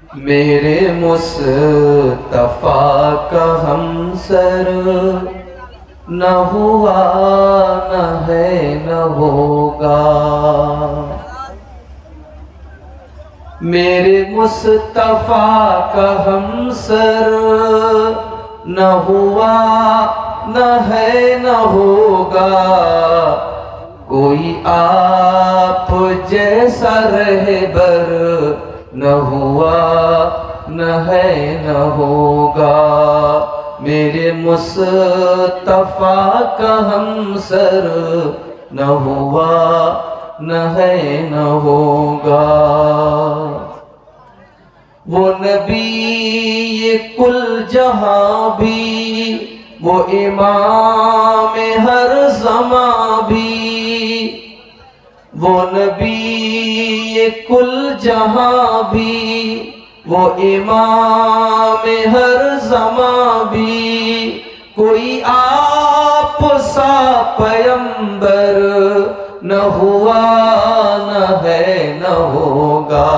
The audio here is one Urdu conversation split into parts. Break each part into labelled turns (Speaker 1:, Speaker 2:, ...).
Speaker 1: میرے مصطفیٰ کا ہمسر نہ ہوا نہ ہے نہ ہوگا، میرے مصطفیٰ کا ہمسر نہ ہوا نہ ہے نہ ہوگا، کوئی آپ جیسا رہبر نہ ہوا نہ ہے نہ ہوگا، میرے مصطفیٰ کا ہمسر نہ ہوا نہ ہے نہ ہوگا۔ وہ نبی یہ کل جہاں بھی، وہ امام ہر زماں بھی، وہ نبی یہ کل جہاں بھی، وہ امام ہر زماں بھی، کوئی آپ سا پیمبر نہ ہوا نہ ہے نہ ہوگا،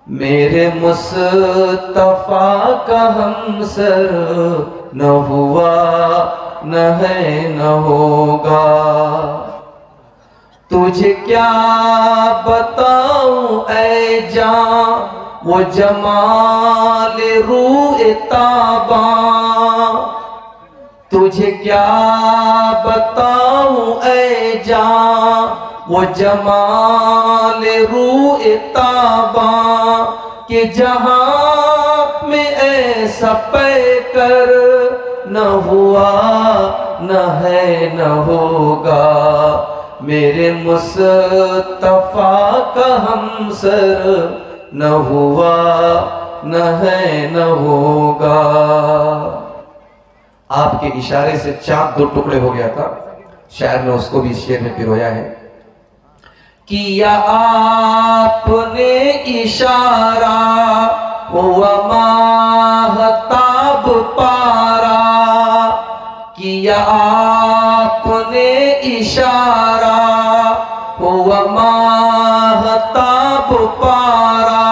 Speaker 1: میرے مصطفیٰ کا ہمسر نہ ہوا نہ ہے نہ ہوگا۔ تجھے کیا بتاؤں اے جاں وہ جمال روح تاباں، تجھے کیا بتاؤں اے جاں وہ جمال روح تاباں، کہ جہاں میں ایسا پیکر نہ ہوا نہ ہے نہ ہوگا، میرے مصطفیٰ کا ہمسر نہ ہوا نہ ہے نہ ہوگا۔ آپ کے اشارے سے چاند دو ٹکڑے ہو گیا تھا، شاعر نے اس کو بھی اس شعر میں پرویا ہے۔ کیا آپ نے اشارہ ہوا ماہتاب پارا، کیا آپ نے اشارہ ہوا ماہتاب پارا،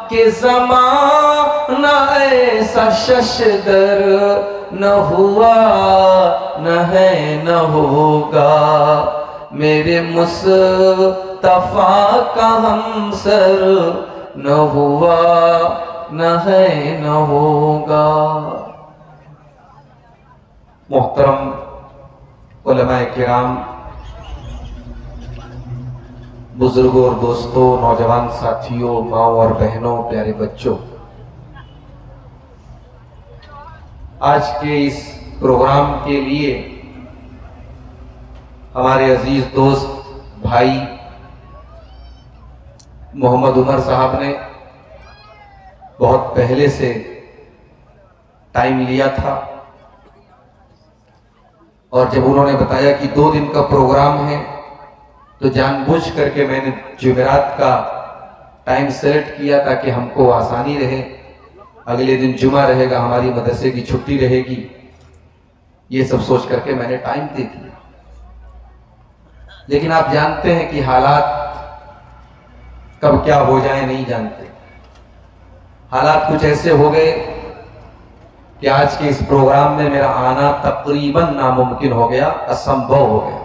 Speaker 1: کہ زمانہ ایسا ششدر نہ ہوا نہ ہے نہ ہوگا، میرے مصطفیٰ کا ہمسر نہ ہوا نہ ہے نہ ہوگا۔ محترم علماء کرام، بزرگوں اور دوستوں، نوجوان ساتھیوں، ماؤں اور بہنوں، پیارے بچوں، آج کے اس پروگرام کے لیے ہمارے عزیز دوست بھائی محمد عمر صاحب نے بہت پہلے سے ٹائم لیا تھا، اور جب انہوں نے بتایا کہ 2 دن کا پروگرام ہے تو جان بوجھ کر کے میں نے جمعرات کا ٹائم سیلیکٹ کیا تاکہ ہم کو آسانی رہے، اگلے دن جمعہ رہے گا، ہماری مدرسے کی چھٹی رہے گی، یہ سب سوچ کر کے میں نے ٹائم دے دیا۔ لیکن آپ جانتے ہیں کہ حالات کب کیا ہو جائیں نہیں جانتے، حالات کچھ ایسے ہو گئے کہ آج کے اس پروگرام میں میرا آنا تقریباً ناممکن ہو گیا، اسمبھو ہو گیا۔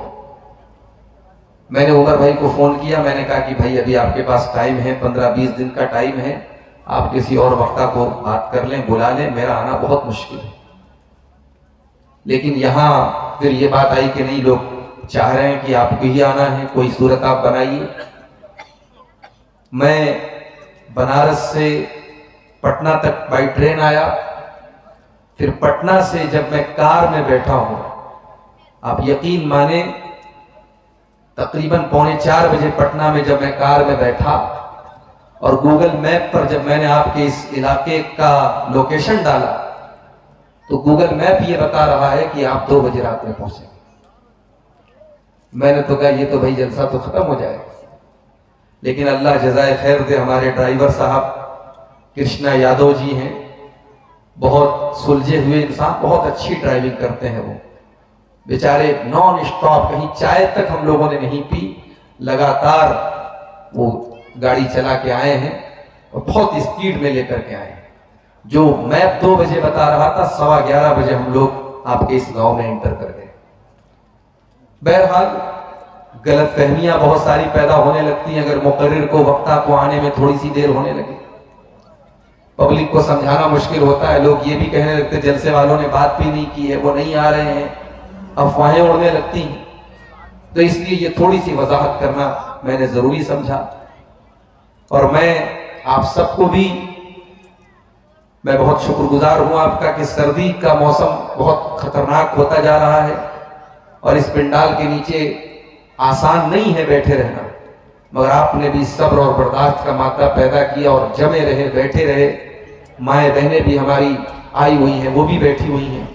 Speaker 1: میں نے عمر بھائی کو فون کیا، میں نے کہا کہ بھائی ابھی آپ کے پاس ٹائم ہے، 15-20 دن کا ٹائم ہے، آپ کسی اور وقتہ کو بات کر لیں، بلا لیں، میرا آنا بہت مشکل ہے۔ لیکن یہاں پھر یہ بات آئی کہ نہیں، لوگ چاہ رہے ہیں کہ آپ کو ہی آنا ہے، کوئی صورت آپ بنائیے۔ میں بنارس سے پٹنہ تک بائی ٹرین آیا، پھر پٹنہ سے جب میں کار میں بیٹھا ہوں، آپ یقین مانیں تقریباً 3:45 بجے پٹنہ میں جب میں کار میں بیٹھا، اور گوگل میپ پر جب میں نے آپ کے اس علاقے کا لوکیشن ڈالا تو گوگل میپ یہ بتا رہا ہے کہ آپ 2 بجے رات میں پہنچیں۔ میں نے تو کہا یہ تو بھائی جلسہ تو ختم ہو جائے گا، لیکن اللہ جزائے خیر دے، ہمارے ڈرائیور صاحب کرشنا یادو جی ہیں، بہت سلجھے ہوئے انسان، بہت اچھی ڈرائیونگ کرتے ہیں، وہ بیچارے نان اسٹاپ، کہیں چائے تک ہم لوگوں نے نہیں پی، لگاتار وہ گاڑی چلا کے آئے ہیں، اور بہت اسپیڈ میں لے کر کے آئے. جو میپ 2 بجے بتا رہا تھا 11:15 بجے ہم لوگ آپ کے اس گاؤں میں انٹر کر گئے. بہرحال غلط فہمیاں بہت ساری پیدا ہونے لگتی ہیں اگر مقرر کو وقتہ کو آنے میں تھوڑی سی دیر ہونے لگے. پبلک کو سمجھانا مشکل ہوتا ہے. لوگ یہ بھی کہنے لگتے جلسے والوں نے بات بھی نہیں کی ہے, وہ نہیں آ رہے ہیں, افواہیں اڑنے لگتی ہیں. تو اس لیے یہ تھوڑی سی وضاحت کرنا میں نے ضروری سمجھا. اور میں آپ سب کو بھی میں بہت شکر گزار ہوں آپ کا کہ سردی کا موسم بہت خطرناک ہوتا جا رہا ہے اور اس پنڈال کے نیچے آسان نہیں ہے بیٹھے رہنا, مگر آپ نے بھی صبر اور برداشت کا مادہ پیدا کیا اور جمے رہے, بیٹھے رہے. مائیں بہنیں بھی ہماری آئی ہوئی ہیں, وہ بھی بیٹھی ہوئی ہیں.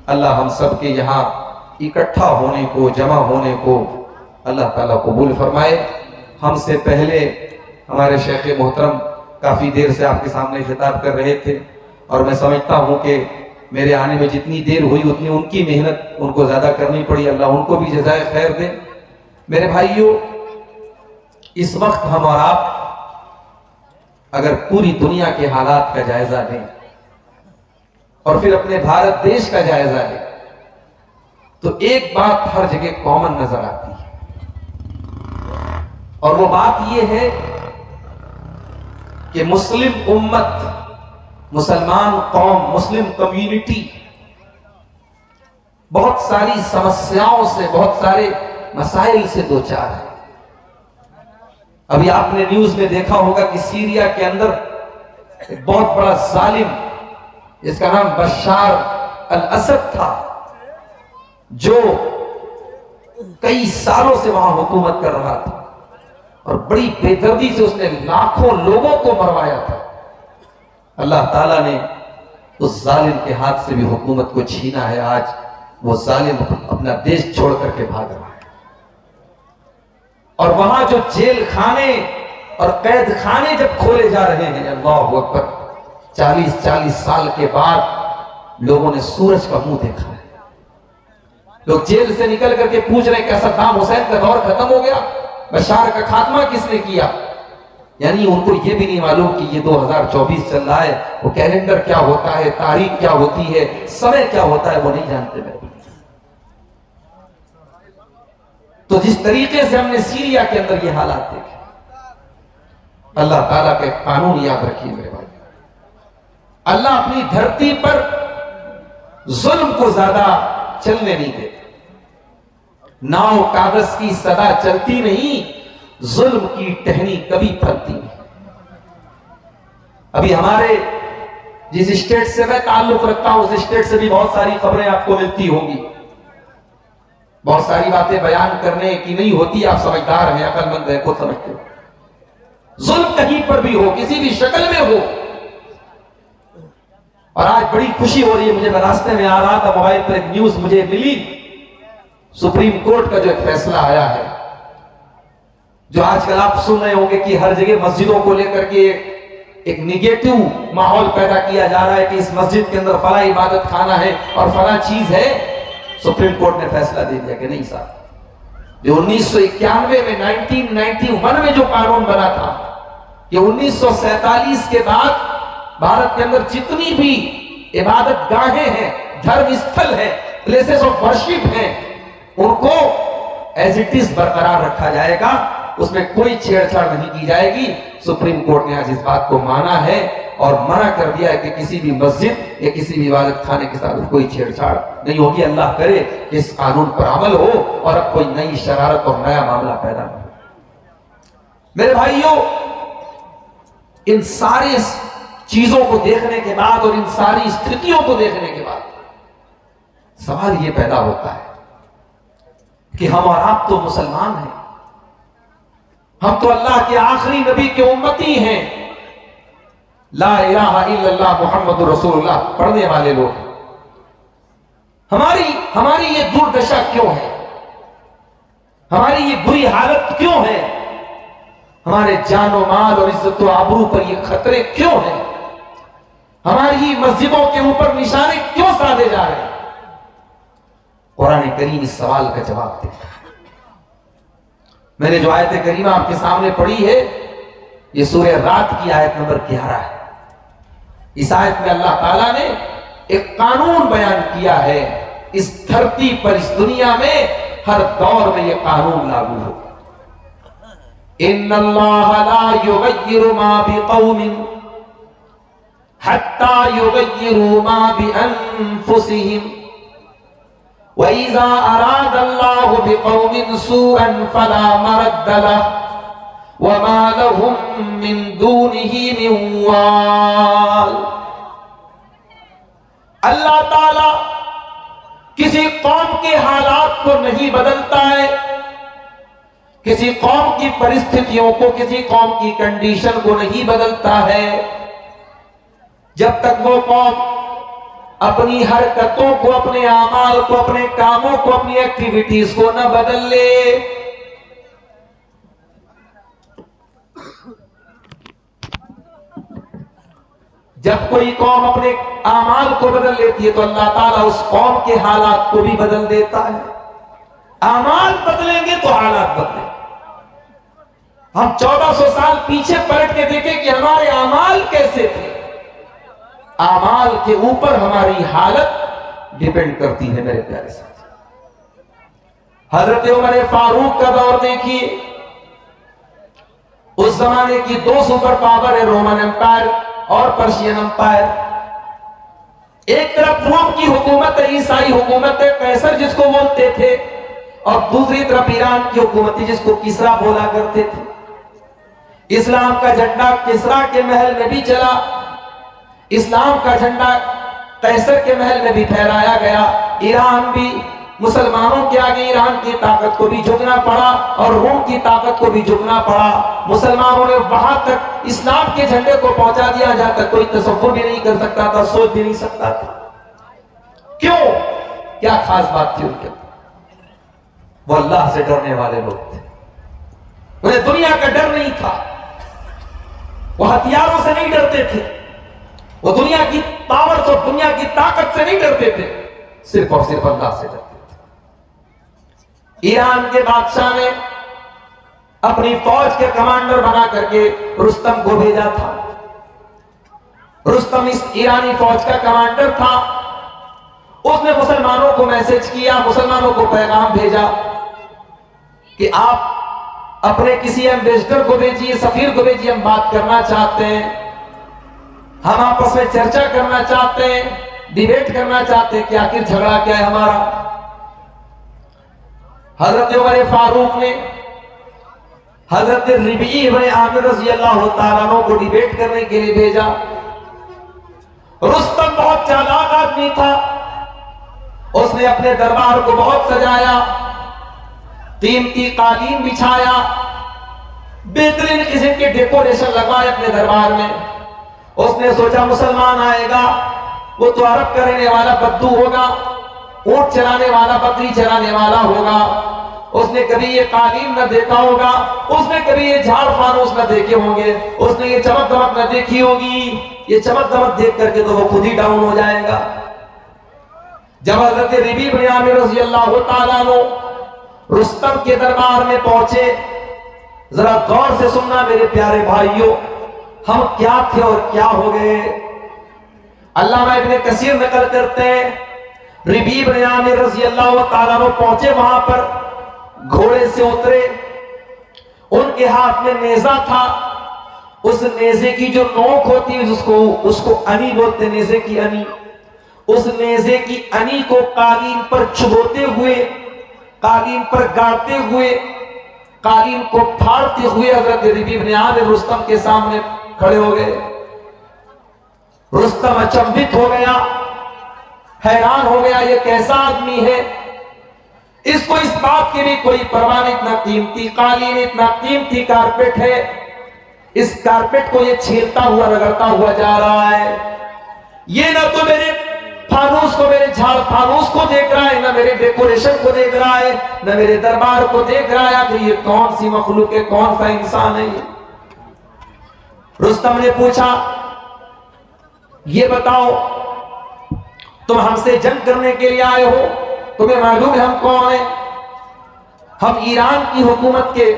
Speaker 1: اللہ ہم سب کے یہاں اکٹھا ہونے کو, جمع ہونے کو اللہ تعالیٰ قبول فرمائے. ہم سے پہلے ہمارے شیخ محترم کافی دیر سے آپ کے سامنے خطاب کر رہے تھے اور میں سمجھتا ہوں کہ میرے آنے میں جتنی دیر ہوئی اتنی ان کی محنت ان کو زیادہ کرنی پڑی. اللہ ان کو بھی جزائے خیر دے. میرے بھائیوں, اس وقت ہم اور آپ اگر پوری دنیا کے حالات کا جائزہ لیں اور پھر اپنے بھارت دیش کا جائزہ لیں تو ایک بات ہر جگہ کامن نظر آتی ہے, اور وہ بات یہ ہے کہ مسلم امت, مسلمان قوم, مسلم کمیونٹی بہت ساری سمسیاؤں سے, بہت سارے مسائل سے دوچار ہے. ابھی آپ نے نیوز میں دیکھا ہوگا کہ سیریا کے اندر ایک بہت بڑا ظالم جس کا نام بشار الاسد تھا, جو کئی سالوں سے وہاں حکومت کر رہا تھا اور بڑی بے دردی سے اس نے لاکھوں لوگوں کو مروایا تھا. اللہ تعالیٰ نے اس ظالم کے ہاتھ سے بھی حکومت کو چھینا ہے. آج وہ ظالم اپنا دیش چھوڑ کر کے بھاگ رہا ہے. اور وہاں جو جیل خانے اور قید خانے جب کھولے جا رہے ہیں, اللہ اکبر, 40 سال کے بعد لوگوں نے سورج کا منہ دیکھا ہے. لوگ جیل سے نکل کر کے پوچھ رہے ہیں کہ صدام حسین کا دور ختم ہو گیا, بشار کا خاتمہ کس نے کیا؟ یعنی ان کو یہ بھی نہیں معلوم کہ یہ 2024 چل رہا ہے, وہ کیلنڈر کیا ہوتا ہے, تاریخ کیا ہوتی ہے, سمے کیا ہوتا ہے, وہ نہیں جانتے. تو جس طریقے سے ہم نے سیریا کے اندر یہ حالات دیکھے, اللہ تعالیٰ کے قانون یاد رکھیے میرے بھائی. اللہ اپنی دھرتی پر ظلم کو زیادہ چلنے نہیں دیتے. ناؤ کاغذ کی صدا چلتی نہیں, ظلم کی ٹہنی کبھی پھلتی نہیں. ابھی ہمارے جس اسٹیٹ سے میں تعلق رکھتا ہوں اس اسٹیٹ سے بھی بہت ساری خبریں آپ کو ملتی ہوں گی. بہت ساری باتیں بیان کرنے کی نہیں ہوتی, آپ سمجھدار ہیں, عقل مند ہیں, خود سمجھتے ہو. ظلم کہیں پر بھی ہو, کسی بھی شکل میں ہو. اور آج بڑی خوشی ہو رہی ہے مجھے, میں راستے میں آ رہا تھا, موبائل پر ایک نیوز مجھے ملی, سپریم کورٹ کا جو ایک فیصلہ آیا ہے, جو آج کل آپ سن رہے ہوں گے کہ ہر جگہ مسجدوں کو لے کر کے ایک نگیٹو ماحول پیدا کیا جا رہا ہے کہ اس مسجد کے اندر فلاں عبادت خانہ ہے اور فلاں چیز ہے. سپریم کورٹ نے فیصلہ دے دیا کہ نہیں صاحب, جو 1991 میں 1991 میں جو قانون بنا تھا کہ 1947 کے بعد بھارت کے اندر جتنی بھی عبادت گاہیں ہیں, دھرم استھل ہیں, پلیسز آف ورشپ ہیں, ان کو ایز اٹ از برقرار رکھا جائے گا, اس میں کوئی چھیڑ چھاڑ نہیں کی جائے گی. سپریم کورٹ نے آج اس بات کو مانا ہے اور منع کر دیا ہے کہ کسی بھی مسجد یا کسی بھی عبادت خانے کے ساتھ کوئی چھیڑ چھاڑ نہیں ہوگی. اللہ کرے کہ اس قانون پر عمل ہو اور اب کوئی نئی شرارت اور نیا معاملہ پیدا نہ ہو. میرے بھائیوں, ان ساری چیزوں کو دیکھنے کے بعد اور ان ساری استھتیوں کو دیکھنے کے بعد سوال یہ پیدا ہوتا ہے کہ ہم اور آپ تو مسلمان ہیں, ہم تو اللہ کے آخری نبی کے امتی ہیں, لا الہ الا اللہ محمد رسول اللہ پڑھنے والے لوگ. ہماری یہ دوردشا کیوں ہے, ہماری یہ بری حالت کیوں ہے, ہمارے جان و مال اور عزت و آبرو پر یہ خطرے کیوں ہیں, ہماری مسجدوں کے اوپر نشانے کیوں سادے جا رہے ہیں؟ قرآن کریم اس سوال کا جواب دیتا ہے. میں نے جو آیت کریمہ آپ کے سامنے پڑھی ہے یہ سورہ رات کی آیت نمبر 11 ہے. اس آیت میں اللہ تعالیٰ نے ایک قانون بیان کیا ہے. اس دھرتی پر، اس دنیا میں ہر دور میں یہ قانون لاگو ہو. ان اللہ لا یغیر ما بقوم حتی یغیروا ما بانفسہم وَإِذَا أَرَادَ اللَّهُ بِقَوْمٍ سُوءًا فَلَا مَرَدَّ لَهُ وَمَا لَهُم مِّن دُونِهِ مِن وَالٍ. اللہ تعالیٰ کسی قوم کے حالات کو نہیں بدلتا ہے، کسی قوم کی پرستھتیوں کو، کسی قوم کی کنڈیشن کو نہیں بدلتا ہے جب تک وہ قوم اپنی حرکتوں کو، اپنے اعمال کو، اپنے کاموں کو، اپنی ایکٹیویٹیز کو نہ بدل لے. جب کوئی قوم اپنے اعمال کو بدل لیتی ہے تو اللہ تعالیٰ اس قوم کے حالات کو بھی بدل دیتا ہے. اعمال بدلیں گے تو حالات بدلیں. ہم 1400 سال پیچھے پلٹ کے دیکھیں کہ ہمارے اعمال کیسے تھے. اعمال کے اوپر ہماری حالت ڈیپینڈ کرتی ہے میرے پیارے ساتھ. حضرت عمر فاروق کا دور دیکھیے. اس زمانے کی 2 سپر پاور ہے، رومن امپائر اور پرشین امپائر. ایک طرف روم کی حکومت ہے، عیسائی حکومت ہے، قیصر جس کو بولتے تھے، اور دوسری طرف ایران کی حکومت ہے جس کو کسرا بولا کرتے تھے. اسلام کا جھنڈا کسرا کے محل میں بھی چلا، اسلام کا جھنڈا قیصر کے محل میں بھی پھیلایا گیا. ایران بھی مسلمانوں کے آگے ایران کی طاقت کو بھی جھکنا پڑا اور روم کی طاقت کو بھی جھکنا پڑا. مسلمانوں نے وہاں تک اسلام کے جھنڈے کو پہنچا دیا جہاں تک کوئی تصور بھی نہیں کر سکتا تھا، سوچ بھی نہیں سکتا تھا. کیوں؟ کیا خاص بات تھی ان کے؟ وہ اللہ سے ڈرنے والے لوگ تھے. انہیں دنیا کا ڈر نہیں تھا، وہ ہتھیاروں سے نہیں ڈرتے تھے، وہ دنیا کی پاور سے، دنیا کی طاقت سے نہیں ڈرتے تھے، صرف اور صرف اللہ سے ڈرتے تھے. ایران کے بادشاہ نے اپنی فوج کے کمانڈر بنا کر کے رستم کو بھیجا تھا. رستم اس ایرانی فوج کا کمانڈر تھا. اس نے مسلمانوں کو میسج کیا، مسلمانوں کو پیغام بھیجا کہ آپ اپنے کسی ایمبیسڈر کو بھیجیے، سفیر کو بھیجیے، ہم بات کرنا چاہتے ہیں، ہم آپس میں چرچا کرنا چاہتے ہیں، ڈیبیٹ کرنا چاہتے ہیں کہ آخر جھگڑا کیا ہے ہمارا. حضرت عمر فاروق نے حضرت ربیع بن عامر رضی اللہ تعالیٰ عنہ کو ڈیبیٹ کرنے کے لیے بھیجا. رستم بہت چالاک آدمی تھا. اس نے اپنے دربار کو بہت سجایا، قیمتی قالین بچھایا، بہترین قسم کے ڈیکوریشن لگائے اپنے دربار میں. اس نے سوچا مسلمان آئے گا، وہ تو عرب کا رہنے والا بدو ہوگا، اونٹ چلانے والا، بکری چلانے والا ہوگا. اس نے کبھی یہ قالین نہ دیکھا ہوگا، اس نے کبھی یہ جھاڑ فانوس نہ دیکھے ہوں گے، اس نے یہ چمک دمک نہ دیکھی ہوگی. یہ چمک دمک دیکھ کر کے تو وہ خود ہی ڈاؤن ہو جائے گا. جب حضرت ربیع بن عامر رضی اللہ تعالیٰ عنہ رستم کے دربار میں پہنچے، ذرا غور سے سننا میرے پیارے بھائیوں، ہم کیا تھے اور کیا ہو گئے. علامہ ابن کثیر نقل کرتے ہیں ربیع بن عامر رضی اللہ تعالیٰ عنہ پہنچے، وہاں پر گھوڑے سے اترے، ان کے ہاتھ میں نیزہ تھا. اس نیزے کی جو نوک ہوتی ہے اس کو انی بولتے، نیزے کی انی. اس نیزے کی انی کو قالین پر چبوتے ہوئے، قالین پر گاڑتے ہوئے، قالین کو پھاڑتے ہوئے حضرت ربیع بن عامر رستم کے سامنے کھڑے ہو گئے. رستم اچنبھت ہو گیا، حیران ہو گیا، یہ کیسا آدمی ہے، اس کو اس بات کی بھی کوئی پرواہ نہیں، اتنا قیمتی قالین، اتنا قیمتی کارپیٹ ہے، اس کارپیٹ کو یہ چھیلتا ہوا رگڑتا ہوا جا رہا ہے. یہ نہ تو میرے فانوس کو، میرے جھاڑ فانوس کو دیکھ رہا ہے، نہ میرے ڈیکوریشن کو دیکھ رہا ہے، نہ میرے دربار کو دیکھ رہا ہے. کہ یہ کون سی مخلوق ہے، کون سا انسان ہے یہ؟ رستم نے پوچھا یہ بتاؤ تم ہم سے جنگ کرنے کے لیے آئے ہو، تمہیں معلوم ہے ہم کون ہیں؟ ہم ایران کی حکومت کے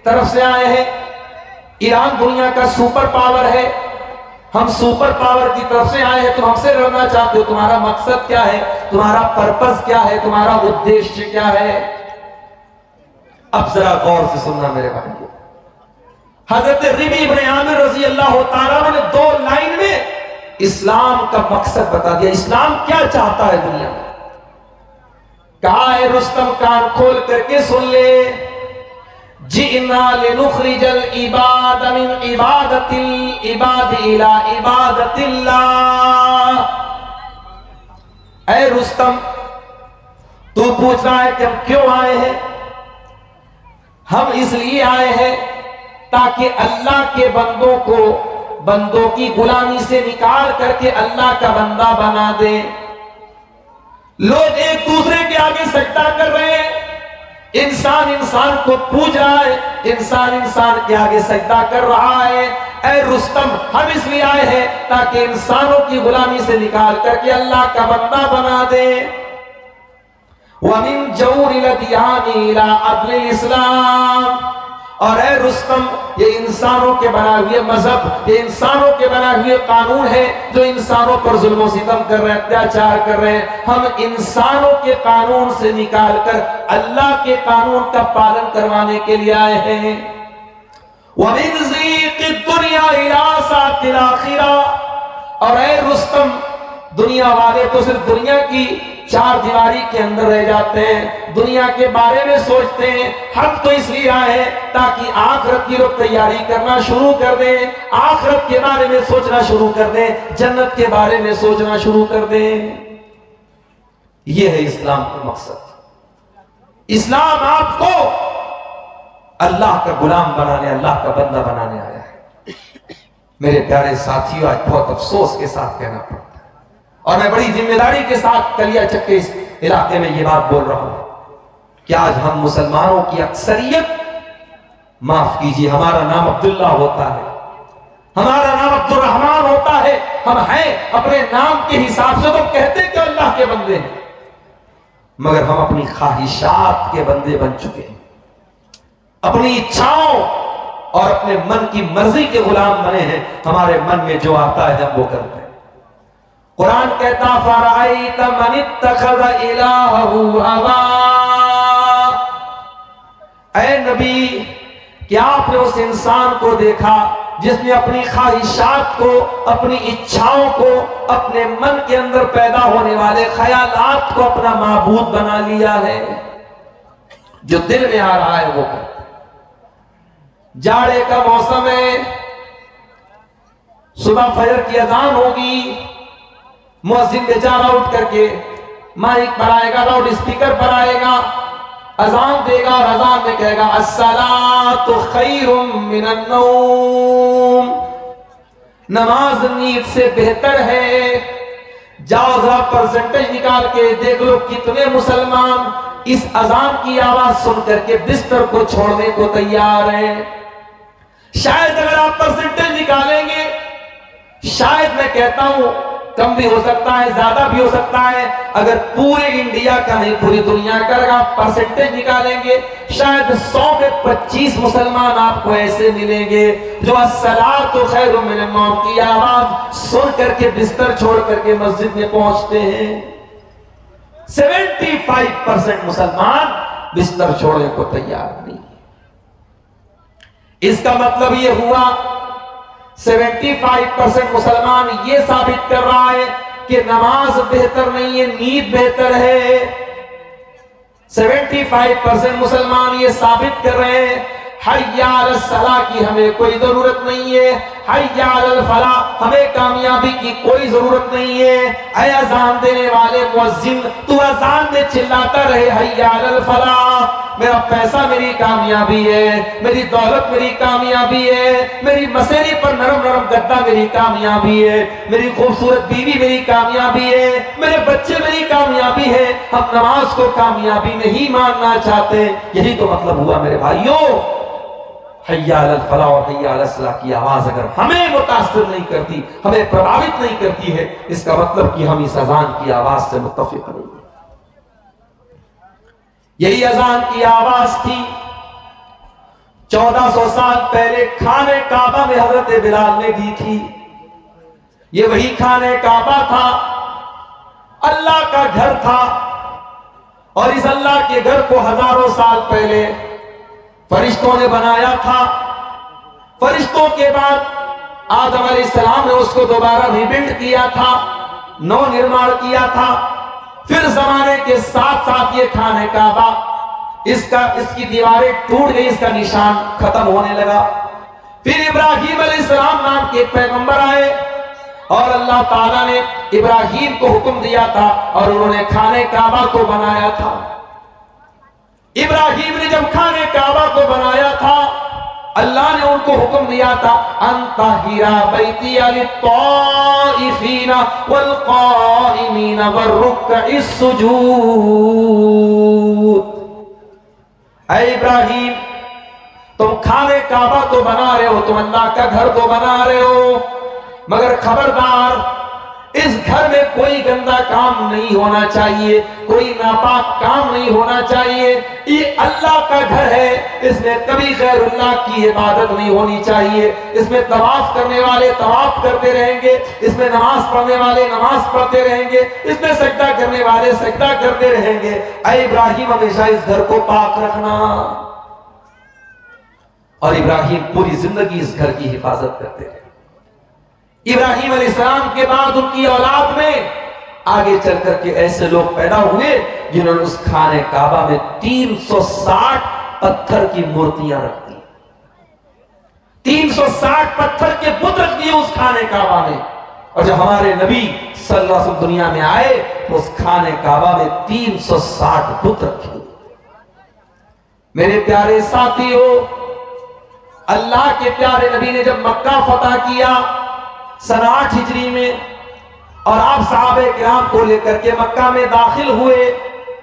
Speaker 1: طرف سے آئے ہیں، ایران دنیا کا سپر پاور ہے، ہم سپر پاور کی طرف سے آئے ہیں، تم ہم سے لڑنا چاہتے ہو، تمہارا مقصد کیا ہے، تمہارا پرپس کیا ہے، تمہارا ادیشیہ کیا ہے؟ اب ذرا غور سے سننا میرے بھائیو، حضرت ربی بن عامر رضی اللہ تعالیٰ نے 2 لائن میں اسلام کا مقصد بتا دیا، اسلام کیا چاہتا ہے دنیا میں۔ کہا ہے رستم کان کھول کر کے سن لے، جئنا لنخرج العباد من عبادت العباد الى عبادت اللہ۔ اے رستم، تو پوچھ رہا ہے کہ ہم کیوں آئے ہیں؟ ہم اس لیے آئے ہیں تاکہ اللہ کے بندوں کو بندوں کی غلامی سے نکال کر کے اللہ کا بندہ بنا دیں۔ لوگ ایک دوسرے کے آگے سجدہ کر رہے ہیں، انسان انسان کو پوج رہا ہے، انسان انسان کے آگے سجدہ کر رہا ہے۔ اے رستم، ہم اس لیے آئے ہیں تاکہ انسانوں کی غلامی سے نکال کر کے اللہ کا بندہ بنا دیں۔ وَمِن جَوْرِ الْأَدْيَانِ إِلَىٰ عَدْلِ الْإِسْلَامِ، اور اے رستم، یہ انسانوں کے بنائے ہوئے مذہب، یہ انسانوں کے بنائے ہوئے قانون ہے جو انسانوں پر ظلم و ستم کر رہے ہیں، اتیاچار کر رہے ہیں، ہم انسانوں کے قانون سے نکال کر اللہ کے قانون کا پالن کروانے کے لیے آئے ہیں۔ وَمِن ضِيقِ الدُّنْيَا إِلَىٰ سَعَةِ الْآخِرَةِ، اور اے رستم، دنیا والے تو صرف دنیا کی 4 دیواری کے اندر رہ جاتے ہیں، دنیا کے بارے میں سوچتے ہیں، ہم تو اس لیے آئے ہیں تاکہ آخرت کی لوگ تیاری کرنا شروع کر دیں، آخرت کے بارے میں سوچنا شروع کر دیں، جنت کے بارے میں سوچنا شروع کر دیں۔ یہ ہے اسلام کا مقصد۔ اسلام آپ کو اللہ کا غلام بنانے، اللہ کا بندہ بنانے آیا ہے۔ میرے پیارے ساتھیوں، آج بہت افسوس کے ساتھ کہنا پڑتا ہے، اور میں بڑی ذمہ داری کے ساتھ کلیا چک کے اس علاقے میں یہ بات بول رہا ہوں کہ آج ہم مسلمانوں کی اکثریت، معاف کیجیے، ہمارا نام عبداللہ ہوتا ہے، ہمارا نام عبد الرحمن ہوتا ہے، ہم ہیں اپنے نام کے حساب سے تو کہتے کہ اللہ کے بندے ہیں، مگر ہم اپنی خواہشات کے بندے بن چکے ہیں، اپنی اچھاؤں اور اپنے من کی مرضی کے غلام بنے ہیں، ہمارے من میں جو آتا ہے ہم وہ کرتے ہیں۔ قرآن کہتا فَرَأَيْتَ مَنِ اتَّخَذَ إِلَٰهَهُ هَوَاهُ، اے نبی، کیا آپ نے اس انسان کو دیکھا جس نے اپنی خواہشات کو، اپنی اچھاؤں کو، اپنے من کے اندر پیدا ہونے والے خیالات کو اپنا معبود بنا لیا ہے؟ جو دل میں آ رہا ہے وہ کرتا ہے۔ جاڑے کا موسم ہے، صبح فجر کی اذان ہوگی، مؤذن بیچارہ اٹھ کر کے مائک پر آئے گا، لاؤڈ اسپیکر پر آئے گا، اذان دے گا اور اذان میں کہے گا الصلاۃ خیر من النوم، نماز نیند سے بہتر ہے۔ جاؤ ذرا پرسنٹیج نکال کے دیکھ لو کتنے مسلمان اس اذان کی آواز سن کر کے بستر کو چھوڑنے کو تیار ہیں۔ شاید اگر آپ پرسنٹیج نکالیں گے، شاید میں کہتا ہوں کم بھی ہو سکتا ہے، زیادہ بھی ہو سکتا ہے، اگر پورے انڈیا کا نہیں پوری دنیا کا اگر آپ پرسنٹیج نکالیں گے، شاید 100 میں 25 مسلمان آپ کو ایسے ملیں گے جو الصلاۃ خیر من النوم کی آواز سن کر کے بستر چھوڑ کر کے مسجد میں پہنچتے ہیں۔ 75% مسلمان بستر چھوڑنے کو تیار نہیں۔ اس کا مطلب یہ ہوا 75% مسلمان یہ ثابت کر رہا ہے کہ نماز بہتر نہیں ہے، نیند بہتر ہے۔ 75% مسلمان یہ ثابت کر رہے ہیں حی علی الصلاۃ کی ہمیں کوئی ضرورت نہیں ہے، حی علی الفلاح ہمیں کامیابی کی کوئی ضرورت نہیں ہے۔ اے اذان دینے والے مؤذن، تو اذان میں چلاتا رہے حی علی الفلاح، میرا پیسہ میری کامیابی ہے، میری دولت میری کامیابی ہے، میری مسیری پر نرم نرم گدا میری کامیابی ہے، میری خوبصورت بیوی میری کامیابی ہے، میرے بچے میری کامیابی ہے۔ ہم نماز کو کامیابی نہیں ماننا چاہتے۔ یہی تو مطلب ہوا میرے بھائیوں، حی علی الفلاح اور حی علی الصلاح کی آواز اگر ہمیں متاثر نہیں کرتی، ہمیں پربھاوت نہیں کرتی ہے، اس کا مطلب کہ ہم اس اذان کی آواز سے متفق نہیں ہیں۔ یہی اذان کی آواز تھی 1400 سال پہلے خانہ کعبہ میں حضرت بلال نے دی تھی. یہ وہی خانہ کعبہ تھا، اللہ کا گھر تھا، اور اس اللہ کے گھر کو ہزاروں سال پہلے فرشتوں نے بنایا تھا. فرشتوں کے بعد آدم علیہ السلام نے اس کو دوبارہ ریبلڈ کیا تھا، نو نرمان کیا تھا. پھر زمانے کے ساتھ ساتھ یہ خانہ کعبہ اس کی دیواریں ٹوٹ گئی، اس کا نشان ختم ہونے لگا. پھر ابراہیم علیہ السلام نام کے ایک پیغمبر آئے اور اللہ تعالیٰ نے ابراہیم کو حکم دیا تھا اور انہوں نے خانہ کعبہ کو بنایا تھا. ابراہیم نے جب خانہ کعبہ کو بنایا تھا، اللہ نے ان کو حکم دیا تھا انطہرا بیتی للطائفین والقائمین والرکع السجود. اے ابراہیم، تم خانہ کعبہ تو بنا رہے ہو، تم اللہ کا گھر تو بنا رہے ہو، مگر خبردار اس گھر میں کوئی گندا کام نہیں ہونا چاہیے، کوئی ناپاک کام نہیں ہونا چاہیے. یہ اللہ کا گھر ہے، اس میں کبھی غیر اللہ کی عبادت نہیں ہونی چاہیے. اس میں طواف کرنے والے طواف کرتے رہیں گے، اس میں نماز پڑھنے والے نماز پڑھتے رہیں گے، اس میں سجدہ کرنے والے سجدہ کرتے رہیں گے. اے ابراہیم، ہمیشہ اس گھر کو پاک رکھنا. اور ابراہیم پوری زندگی اس گھر کی حفاظت کرتے رہے. ابراہیم علیہ السلام کے بعد ان کی اولاد میں آگے چل کر کے ایسے لوگ پیدا ہوئے جنہوں نے اس خانہ کعبہ میں 360 پتھر کی مورتیاں رکھ دی. 360 پتھر کے بت رکھ دیے اس خانہ کعبہ میں. اور جب ہمارے نبی صلی اللہ علیہ وسلم دنیا میں آئے تو اس خانہ کعبہ میں 360 بت رکھے. میرے پیارے ساتھیو، اللہ کے پیارے نبی نے جب مکہ فتح کیا سن 8 ہجری میں، اور آپ صحابہ کرام کو لے کر کے مکہ میں داخل ہوئے،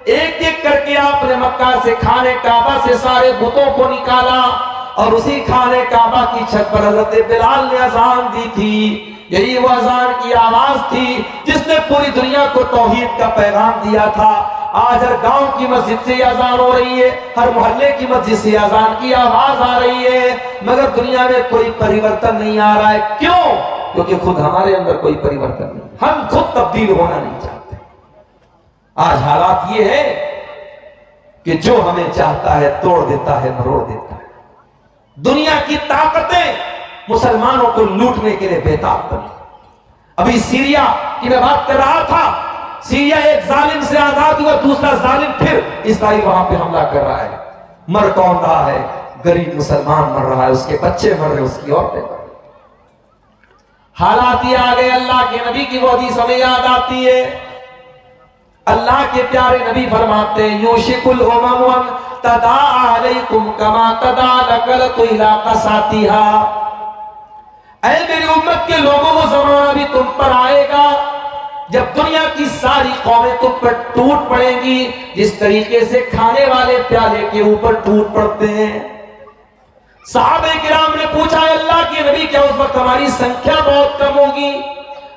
Speaker 1: ایک ایک کر کے آپ نے مکہ سے خانہ کعبہ سے سارے بتوں کو نکالا، اور اسی خانہ کعبہ کی چھت پر حضرت بلال نے اذان دی تھی. یہی وہ اذان کی آواز تھی جس نے پوری دنیا کو توحید کا پیغام دیا تھا. آج ہر گاؤں کی مسجد سے اذان ہو رہی ہے، ہر محلے کی مسجد سے اذان کی آواز آ رہی ہے، مگر دنیا میں کوئی پریورتن نہیں آ رہا ہے. کیوں؟ کیونکہ خود ہمارے اندر کوئی پریورتن نہیں، ہم خود تبدیل ہونا نہیں چاہتے. آج حالات یہ ہے کہ جو ہمیں چاہتا ہے توڑ دیتا ہے، مروڑ دیتا ہے. دنیا کی طاقتیں مسلمانوں کو لوٹنے کے لیے بےتاب بنی. ابھی سیریا کی میں بات کر رہا تھا، سیریا ایک ظالم سے آزاد ہوا، دوسرا ظالم پھر اسرائیل وہاں پہ حملہ کر رہا ہے. مر کون رہا ہے؟ غریب مسلمان مر رہا ہے، اس کے بچے مر رہے، اس کی عورتیں مر رہی. حالات یہ آ گئے. اللہ کے نبی کی وہ حدیث ہمیں یاد آتی ہے. اللہ کے پیارے نبی فرماتے ہیں یوشک الامم ان تداعی علیکم کما تداعی لکلۃ الی قصاتھا. اے میری امت کے لوگوں، وہ زمانہ بھی تم پر آئے گا جب دنیا کی ساری قومیں تم پر ٹوٹ پڑیں گی جس طریقے سے کھانے والے پیالے کے اوپر ٹوٹ پڑتے ہیں. صحابہ کرام نے پوچھا اللہ کے نبی کیا اس وقت ہماری سنکھیا بہت کم ہوگی؟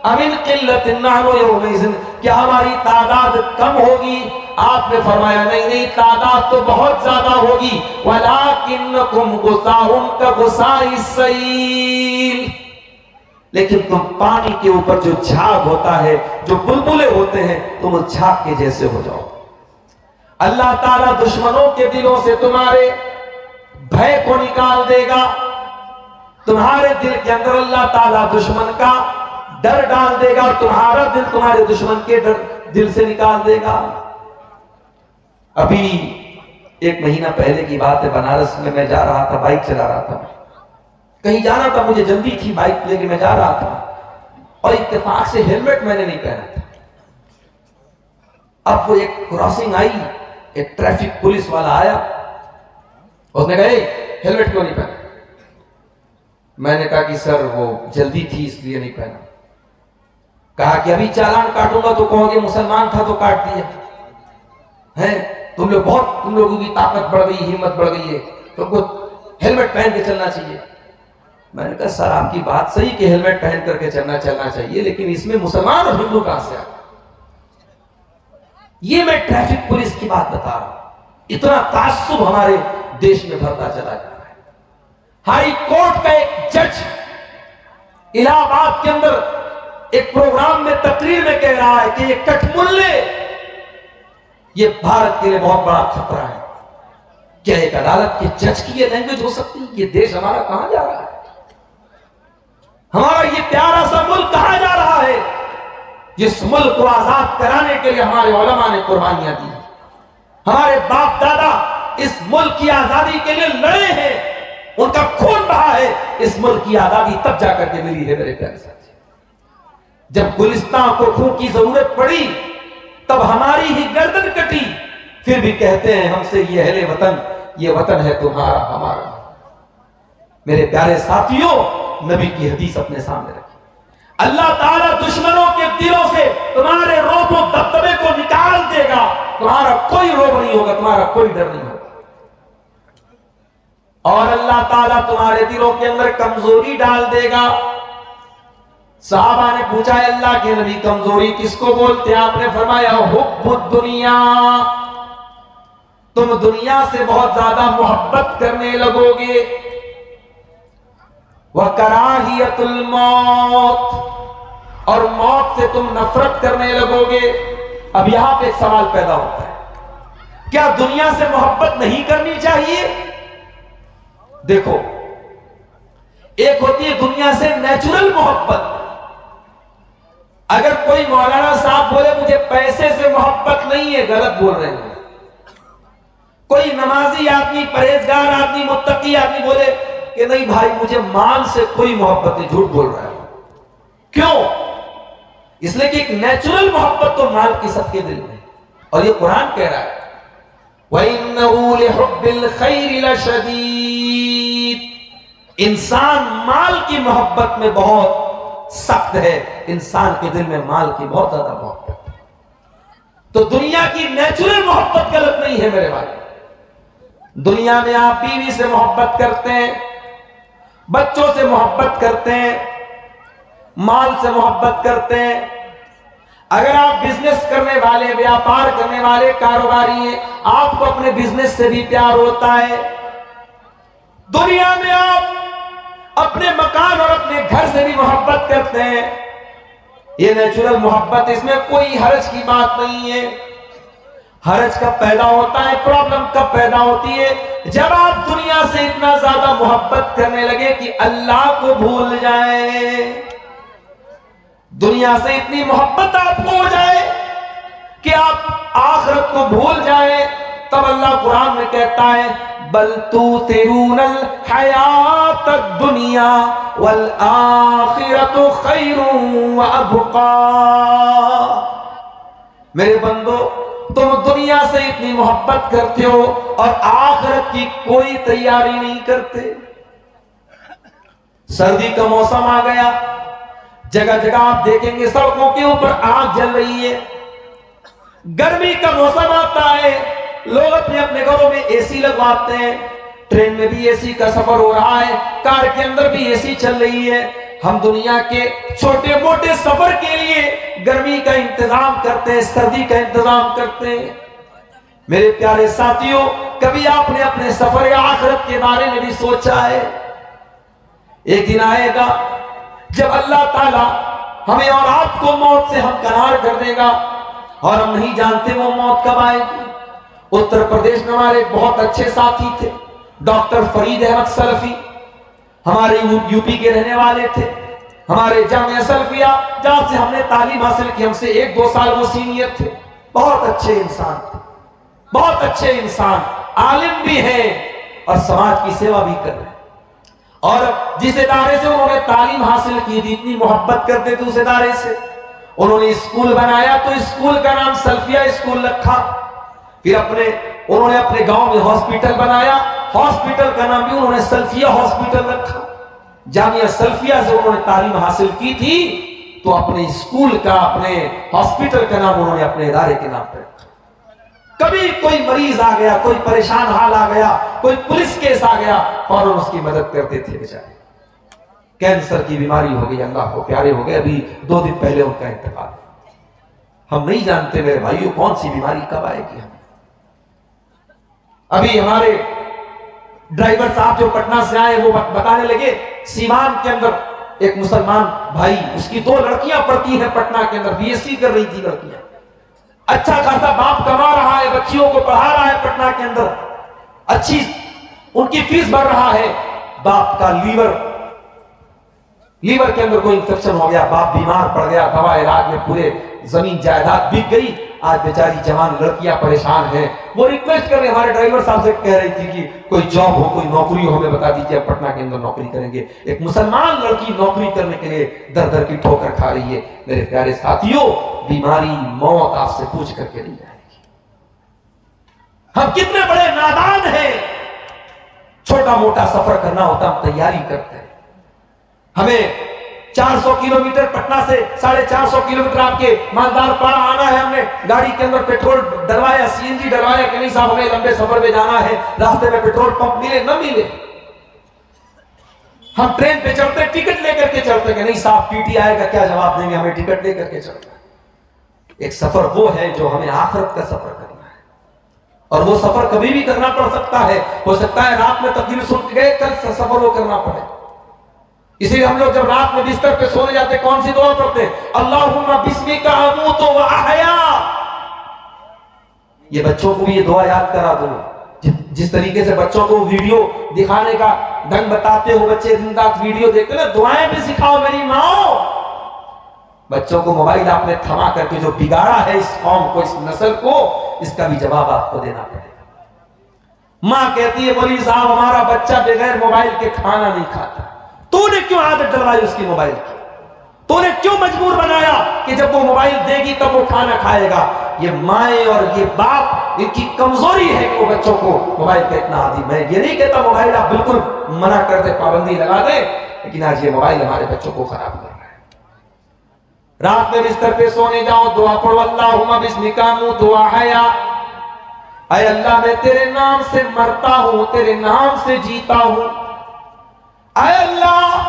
Speaker 1: امن قلت نحن یومئذ، کیا ہماری تعداد کم ہوگی؟ آپ نے فرمایا نہیں، تعداد تو بہت زیادہ ہوگی. ولکنکم غثاء کغثاء السیل، لیکن تم پانی کے اوپر جو جھاگ ہوتا ہے، جو بلبلے ہوتے ہیں، تم اس جھاگ کے جیسے ہو جاؤ. اللہ تعالیٰ دشمنوں کے دلوں سے تمہارے بھے کو نکال دے گا. تمہارے دل کے اندر اللہ تعالیٰ دشمن کا ڈر ڈال دے گا، اور تمہارا دل تمہارے دشمن کے دل سے نکال دے گا. ابھی 1 مہینہ پہلے کی بات ہے، بنارس میں جا رہا تھا، بائک چلا رہا تھا، کہیں جانا تھا، مجھے جلدی تھی، بائک لے کے میں جا رہا تھا، اور اتفاق سے ہیلمٹ میں نے نہیں پہنا تھا. اب وہ ایک کراسنگ آئی، ایک ٹریفک پولیس والا آیا، اس نے کہا ہیلمٹ کیوں نہیں پہنا؟ میں نے کہا کہ سر وہ جلدی تھی اس لیے نہیں پہنا. کہا کہ ابھی چالان کاٹوں گا تو کہو گے مسلمان تھا تو کاٹ دیا ہے، تم لوگوں کی طاقت بڑھ گئی، ہمت بڑھ گئی ہے، تم کو ہیلمٹ پہن کے چلنا چاہیے. میں نے کہا سر آپ کی بات صحیح کہ ہیلمٹ پہن کر کے چلنا چاہیے، لیکن اس میں مسلمان اور ہندو کہاں سے آ گئے؟ یہ میں ٹریفک پولیس کی بات بتا رہا ہوں. اتنا تعصب ہمارے دیش میں بھرتا چلا جا رہا ہے. ہائی کورٹ کا ایک جج الہ آباد کے اندر ایک پروگرام میں تقریر میں کہہ رہا ہے کہ یہ کٹ ملے یہ بھارت کے لیے بہت بڑا خطرہ ہے. کیا ایک عدالت کے جج کی یہ لینگویج ہو سکتی ہے؟ یہ دیش ہمارا کہاں جا رہا ہے؟ ہمارا یہ پیارا سا ملک کہاں جا رہا ہے؟ جس ملک کو آزاد کرانے کے لیے ہمارے علماء نے قربانیاں دی، ہمارے باپ دادا اس ملک کی آزادی کے لیے لڑے ہیں، ان کا خون بہا ہے. اس ملک کی آزادی تب جا کر کے ملی ہے میرے پیارے ساتھی. جب گلستان کو خون کی ضرورت پڑی تب ہماری ہی گردن کٹی، پھر بھی کہتے ہیں ہم سے یہ اہل وطن، یہ وطن ہے تمہارا ہمارا. میرے پیارے ساتھیوں، نبی کی حدیث اپنے سامنے رکھی. اللہ تعالیٰ دشمنوں کے دلوں سے تمہارے روب و دبدبے کو نکال دے گا. تمہارا کوئی روب نہیں ہوگا، تمہارا کوئی ڈر نہیں ہوگا. اور اللہ تعالیٰ تمہارے دلوں کے اندر کمزوری ڈال دے گا. صحابہ نے پوچھا اللہ کے نبی کمزوری کس کو بولتے ہیں؟ آپ نے فرمایا حب الدنیا، تم دنیا سے بہت زیادہ محبت کرنے لگو گے. وَكَرَاهِيَةُ الْمَوْتِ، اور موت سے تم نفرت کرنے لگو گے. اب یہاں پہ ایک سوال پیدا ہوتا ہے، کیا دنیا سے محبت نہیں کرنی چاہیے؟ دیکھو، ایک ہوتی ہے دنیا سے نیچرل محبت. اگر کوئی مولانا صاحب بولے مجھے پیسے سے محبت نہیں ہے، غلط بول رہے ہیں. کوئی نمازی آدمی، پرہیزگار آدمی، متقی آدمی بولے کہ نہیں بھائی مجھے مال سے کوئی محبت نہیں، جھوٹ بول رہا ہے. کیوں؟ اس لیے کہ ایک نیچرل محبت تو مال کی سب کے دل میں، اور یہ قرآن کہہ رہا ہے وَإِنَّهُ لِحُبِّ الْخَيْرِ لَشَدِيدٌ. انسان مال کی محبت میں بہت سخت ہے. انسان کے دل میں مال کی بہت زیادہ محبت ہے. تو دنیا کی نیچرل محبت غلط نہیں ہے میرے بھائی. دنیا میں آپ بیوی سے محبت کرتے ہیں، بچوں سے محبت کرتے ہیں، مال سے محبت کرتے ہیں. اگر آپ بزنس کرنے والے، ویاپار کرنے والے، کاروباری ہیں، آپ کو اپنے بزنس سے بھی پیار ہوتا ہے. دنیا میں آپ اپنے مکان اور اپنے گھر سے بھی محبت کرتے ہیں. یہ نیچرل محبت، اس میں کوئی حرج کی بات نہیں ہے. حرج کب پیدا ہوتا ہے، پرابلم کب پیدا ہوتی ہے؟ جب آپ دنیا سے اتنا زیادہ محبت کرنے لگے کہ اللہ کو بھول جائیں. دنیا سے اتنی محبت آپ کو ہو جائے کہ آپ آخرت کو بھول جائیں. تب اللہ قرآن میں کہتا ہے بل تؤثرون الحیات الدنیا والآخرۃ خیر وابقی. میرے بندو، تم دنیا سے اتنی محبت کرتے ہو اور آخرت کی کوئی تیاری نہیں کرتے. سردی کا موسم آ گیا، جگہ جگہ آپ دیکھیں گے سڑکوں کے اوپر آگ جل رہی ہے. گرمی کا موسم آتا ہے، لوگ اپنے اپنے گھروں میں اے سی لگواتے ہیں. ٹرین میں بھی اے سی کا سفر ہو رہا ہے، کار کے اندر بھی اے سی چل رہی ہے. ہم دنیا کے چھوٹے موٹے سفر کے لیے گرمی کا انتظام کرتے ہیں، سردی کا انتظام کرتے ہیں. میرے پیارے ساتھیوں، کبھی آپ نے اپنے سفر آخرت کے بارے میں بھی سوچا ہے؟ ایک دن آئے گا جب اللہ تعالیٰ ہمیں اور آپ کو موت سے ہمکنار کر دے گا، اور ہم نہیں جانتے وہ موت کب آئے گی. اتر پردیش میں ہمارے بہت اچھے ساتھی تھے، ڈاکٹر فرید احمد سلفی، ہمارے یو پی کے رہنے والے تھے. ہمارے جامعہ سلفیہ جہاں سے ہم نے تعلیم حاصل کی، ہم سے 1-2 سال وہ سینئر تھے. بہت اچھے انسان تھے، بہت اچھے انسان، عالم بھی ہیں اور سماج کی سیوا بھی کر رہے ہیں. اور جس ادارے سے انہوں نے تعلیم حاصل کی تھی، اتنی محبت کرتے تھے اس ادارے سے، انہوں نے اسکول بنایا تو اسکول کا نام سلفیہ اسکول رکھا. پھر انہوں نے اپنے گاؤں میں ہاسپٹل بنایا، ہاسپٹل کا نام بھی انہوں نے سلفیہ ہاسپٹل رکھا. جامعہ سلفیہ سے انہوں نے تعلیم حاصل کی تھی تو اپنے اسکول کا، اپنے ہاسپٹل کا نام انہوں نے اپنے ادارے کے نام پہ رکھا. کبھی کوئی مریض آ گیا، کوئی پریشان حال آ گیا، کوئی پولیس کیس آ گیا، فوراً اس کی مدد کرتے تھے. بیچارے کینسر کی بیماری ہو گئی، اللہ کو پیارے ہو گئے، ابھی 2 دن پہلے ان کا انتقال. ہم نہیں جانتے میرے بھائیوں کون سی بیماری کب آئے گی. ابھی ہمارے ڈرائیور صاحب جو پٹنہ سے آئے وہ بتانے لگے سیوان کے اندر ایک مسلمان بھائی، اس کی 2 لڑکیاں پڑھتی ہیں پٹنہ کے اندر، بی ایس سی کر رہی تھی لڑکیاں، اچھا خاصا باپ کما رہا ہے، بچیوں کو پڑھا رہا ہے پٹنہ کے اندر، اچھی ان کی فیس بھر رہا ہے، باپ کا لیور کے اندر کوئی انفیکشن ہو گیا، باپ بیمار پڑ گیا، دوا علاج میں پورے زمین جائیداد بک گئی، آج بیچاری جوان لڑکیاں پریشان ہیں، وہ ریکویسٹ کر رہے ہمارے ڈرائیور صاحب سے کہہ رہی تھی کہ کوئی جاب ہو، کوئی نوکری ہو، ہمیں بتا دیجیے پٹنہ کے اندر نوکری کریں گے۔ ایک مسلمان لڑکی نوکری کرنے کے لیے در در کی ٹھوکر کھا رہی ہے۔ میرے پیارے ساتھیوں، بیماری موت آپ سے پوچھ کر کے نہیں جائے گی۔ ہم کتنے بڑے نادان ہیں، چھوٹا موٹا سفر کرنا ہوتا ہم تیاری کرتے ہیں، ہمیں 400 کلومیٹر پٹنہ سے 450 کلومیٹر آپ کے مالدار پاڑا آنا ہے، ہم نے گاڑی کے اندر پیٹرول ڈلوایا، سی این جی ڈلوایا کہ نہیں صاحب ہمیں لمبے سفر میں جانا ہے، راستے میں پیٹرول پمپ ملے نہ ملے، ہم ٹرین پہ چڑھتے ٹکٹ لے کر کے چڑھتے کہ نہیں صاحب ٹی ٹی آئے گا کیا جواب دیں گے، ہمیں ٹکٹ لے کر کے چڑھتے۔ ایک سفر وہ ہے جو ہمیں آخرت کا سفر کرنا ہے، اور وہ سفر کبھی بھی کرنا پڑ سکتا ہے، ہو سکتا ہے رات میں تقریر سن کے گئے، کل سفر وہ کرنا پڑے۔ اسی لیے ہم لوگ جب رات میں بستر پہ سونے جاتے کون سی دعا پڑھتے ہیں؟ اللہم بسمک اموت و احیا۔ یہ بچوں کو بھی یہ دعا یاد کرا دو، جس طریقے سے بچوں کو ویڈیو دکھانے کا ڈھنگ بتاتے ہو، بچے دن رات ویڈیو دیکھتے نا، دعائیں بھی سکھاؤ میری ماں۔ بچوں کو موبائل آپ نے تھما کر کے جو بگاڑا ہے اس قوم کو، اس نسل کو، اس کا بھی جواب آپ کو دینا پڑے گا۔ ماں کہتی ہے مولوی صاحب ہمارا بچہ بغیر موبائل کے کھانا نہیں کھاتا، تو نے کیوں عادت ڈلوائی اس کی موبائل کی؟ تو نے کیوں مجبور بنایا کہ جب وہ موبائل دے گی تب وہ کھانا کھائے گا؟ یہ مائیں اور یہ باپ، ان کی کمزوری ہے کہ وہ بچوں کو موبائل کا اتنا عادی۔ میں یہ نہیں کہتا موبائل آپ بالکل منع کر دے، پابندی لگا دے، لیکن آج یہ موبائل ہمارے بچوں کو خراب کر رہا ہے۔ رات میں بستر پہ سونے جاؤ، دعا پڑھو، اللہم بسمک اموت و احیا۔ اے اللہ میں تیرے نام سے مرتا ہوں، تیرے نام سے جیتا ہوں۔ اے اللہ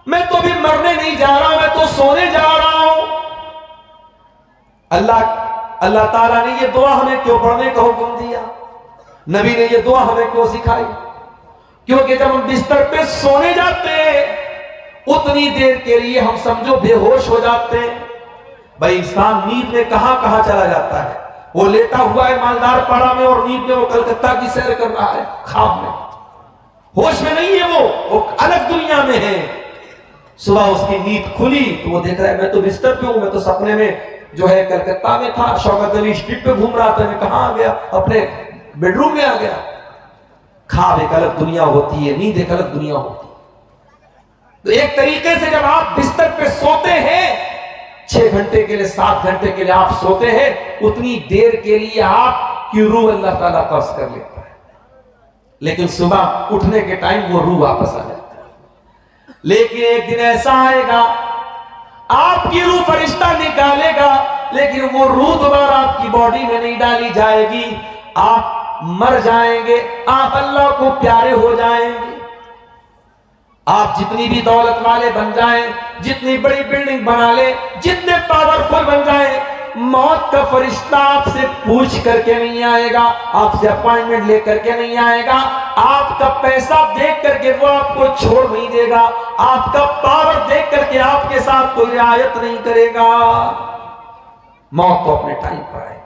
Speaker 1: میں تو بھی مرنے نہیں جا رہا، میں تو سونے جا رہا ہوں۔ اللہ تعالیٰ نے یہ دعا ہمیں کیوں پڑھنے کا حکم دیا؟ نبی نے یہ دعا ہمیں کیوں سکھائی؟ کیونکہ جب ہم بستر پہ سونے جاتے ہیں اتنی دیر کے لیے ہم سمجھو بے ہوش ہو جاتے ہیں۔ بھائی انسان نیند میں کہاں کہاں چلا جاتا ہے، وہ لیٹا ہوا ہے مالدار پاڑا میں اور نیند میں وہ کلکتہ کی سیر کر رہا ہے، خواب میں، ہوش میں نہیں ہے، وہ الگ دنیا میں ہے۔ صبح اس کی نیند کھلی تو وہ دیکھ رہا ہے میں تو بستر پہ ہوں، میں تو سپنے میں جو ہے کلکتہ میں تھا، شوکت علی اسٹریٹ پہ گھوم رہا تھا، میں کہاں آ گیا، اپنے بیڈ روم میں آ گیا۔ خواب ایک الگ دنیا ہوتی ہے، نیند ایک الگ دنیا ہوتی ہے۔ تو ایک طریقے سے جب آپ بستر پہ سوتے ہیں 6 گھنٹے کے لیے 7 گھنٹے کے لیے آپ سوتے ہیں، اتنی دیر کے لیے آپ کی روح اللہ تعالیٰ قبض کر لیتا ہے، لیکن صبح اٹھنے کے ٹائم وہ روح واپس آ جاتا ہے۔ لیکن ایک دن ایسا آئے گا آپ کی روح فرشتہ نکالے گا، لیکن وہ روح دوبارہ آپ کی باڈی میں نہیں ڈالی جائے گی، آپ مر جائیں گے، آپ اللہ کو پیارے ہو جائیں گے۔ آپ جتنی بھی دولت والے بن جائیں، جتنی بڑی بلڈنگ بنا لیں، جتنے پاورفل بن جائیں، موت کا فرشتہ آپ سے پوچھ کر کے نہیں آئے گا، آپ سے اپائنٹمنٹ لے کر کے نہیں آئے گا، آپ کا پیسہ دیکھ کر کے وہ آپ کو چھوڑ نہیں دے گا، آپ کا پاور دیکھ کر کے آپ کے ساتھ کوئی رعایت نہیں کرے گا۔ موت تو اپنے ٹائم پر آئے گی۔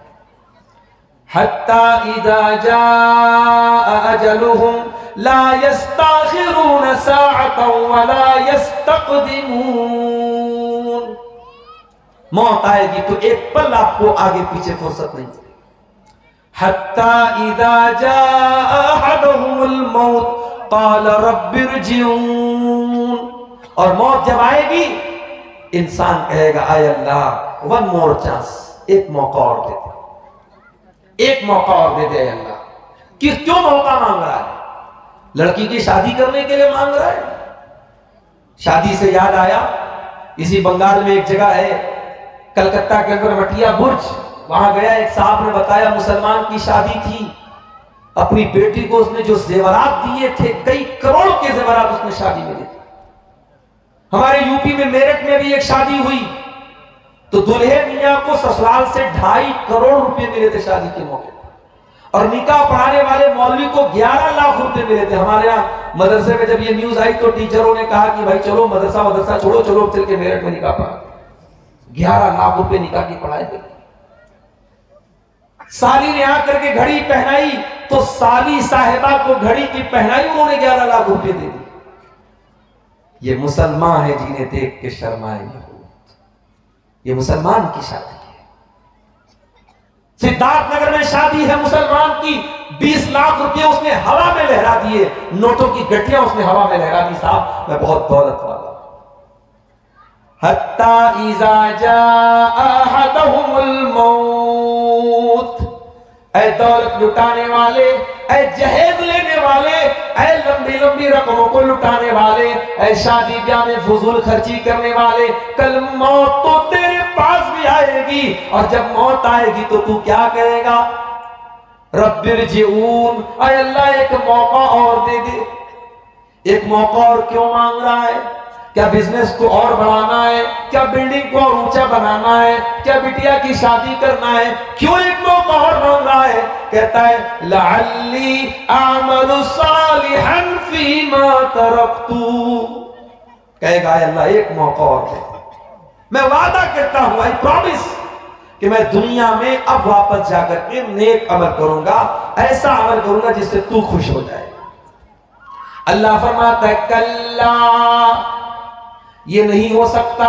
Speaker 1: حتی اذا جاء اجلہم لا یستاخرون ساعتا ولا یستقدمون۔ موت آئے گی تو ایک پل آپ کو آگے پیچھے فرصت نہیں ملے گی۔ حتی اذا جاء احدہم الموت قال رب ارجعون۔ اور موت جب آئے گی انسان کہے گا اے اللہ ون مور چانس، ایک موقع اور دے دے، ایک موقع اور دے دے اللہ۔ کیوں موقع مانگ رہا ہے؟ لڑکی کی شادی کرنے کے لیے مانگ رہا ہے۔ شادی سے یاد آیا، اسی بنگال میں ایک جگہ ہے کلکتہ کے اندر مٹیا برج، وہاں گیا، ایک صاحب نے بتایا مسلمان کی شادی تھی، اپنی بیٹی کو اس نے جو زیورات دیے تھے، کئی کروڑ کے زیورات اس نے شادی میں دیے تھے۔ ہمارے یو پی میں میرٹھ میں بھی ایک شادی ہوئی تو دلہے میاں کو سسرال سے 2.5 کروڑ روپے ملے تھے شادی کے موقع پر۔ اور نکاح پڑھانے والے مولوی کو 11 لاکھ روپے ملے تھے. ہمارے یہاں مدرسے میں جب یہ نیوز آئی تو ٹیچروں نے کہا کہ بھائی چلو مدرسہ چھوڑو, چلو چل کے میرٹھ میں نکاح پڑھا. 11 لاکھ روپے نکاح کی پڑھائی پہ. سالی نے آ کر کے گھڑی پہنائی تو سالی صاحبہ کو گھڑی کی پہنائی, انہوں نے 11 لاکھ روپے دے دی. یہ مسلمان ہے جنہیں دیکھ کے شرمائے یہود. یہ مسلمان کی شادی ہے. سدھارتھ نگر میں شادی ہے مسلمان کی, 20 لاکھ روپے اس نے ہوا میں لہرا دیے, نوٹوں کی گٹیاں اس نے ہوا میں لہرا دی. صاحب میں بہت دولت والا. حتی اذا جاء احدهم الموت, اے دولت لٹانے والے, اے جہیز لینے والے, اے لمبی لمبی رقموں کو لٹانے والے, اے شادی بیاہ میں فضول خرچی کرنے والے, کل موت تو تیرے پاس بھی آئے گی, اور جب موت آئے گی تو کیا کہے گا؟ رب ارجعون, اے اللہ ایک موقع اور دے دے. ایک موقع اور کیوں مانگ رہا ہے؟ کیا بزنس کو اور بڑھانا ہے؟ کیا بلڈنگ کو اور اونچا بنانا ہے؟ کیا بٹیا کی شادی کرنا ہے؟ کیوں ایک موقع اور مانگ رہا ہے؟ کہتا ہے لعلی اعمل صالحا فیما ترکت. کہے گا اللہ ایک موقع اور دے, میں وعدہ کرتا ہوں, I promise, کہ میں دنیا میں اب واپس جا کر کے نیک عمل کروں گا, ایسا عمل کروں گا جس سے تو خوش ہو جائے. اللہ فرماتا ہے کلا, یہ نہیں ہو سکتا.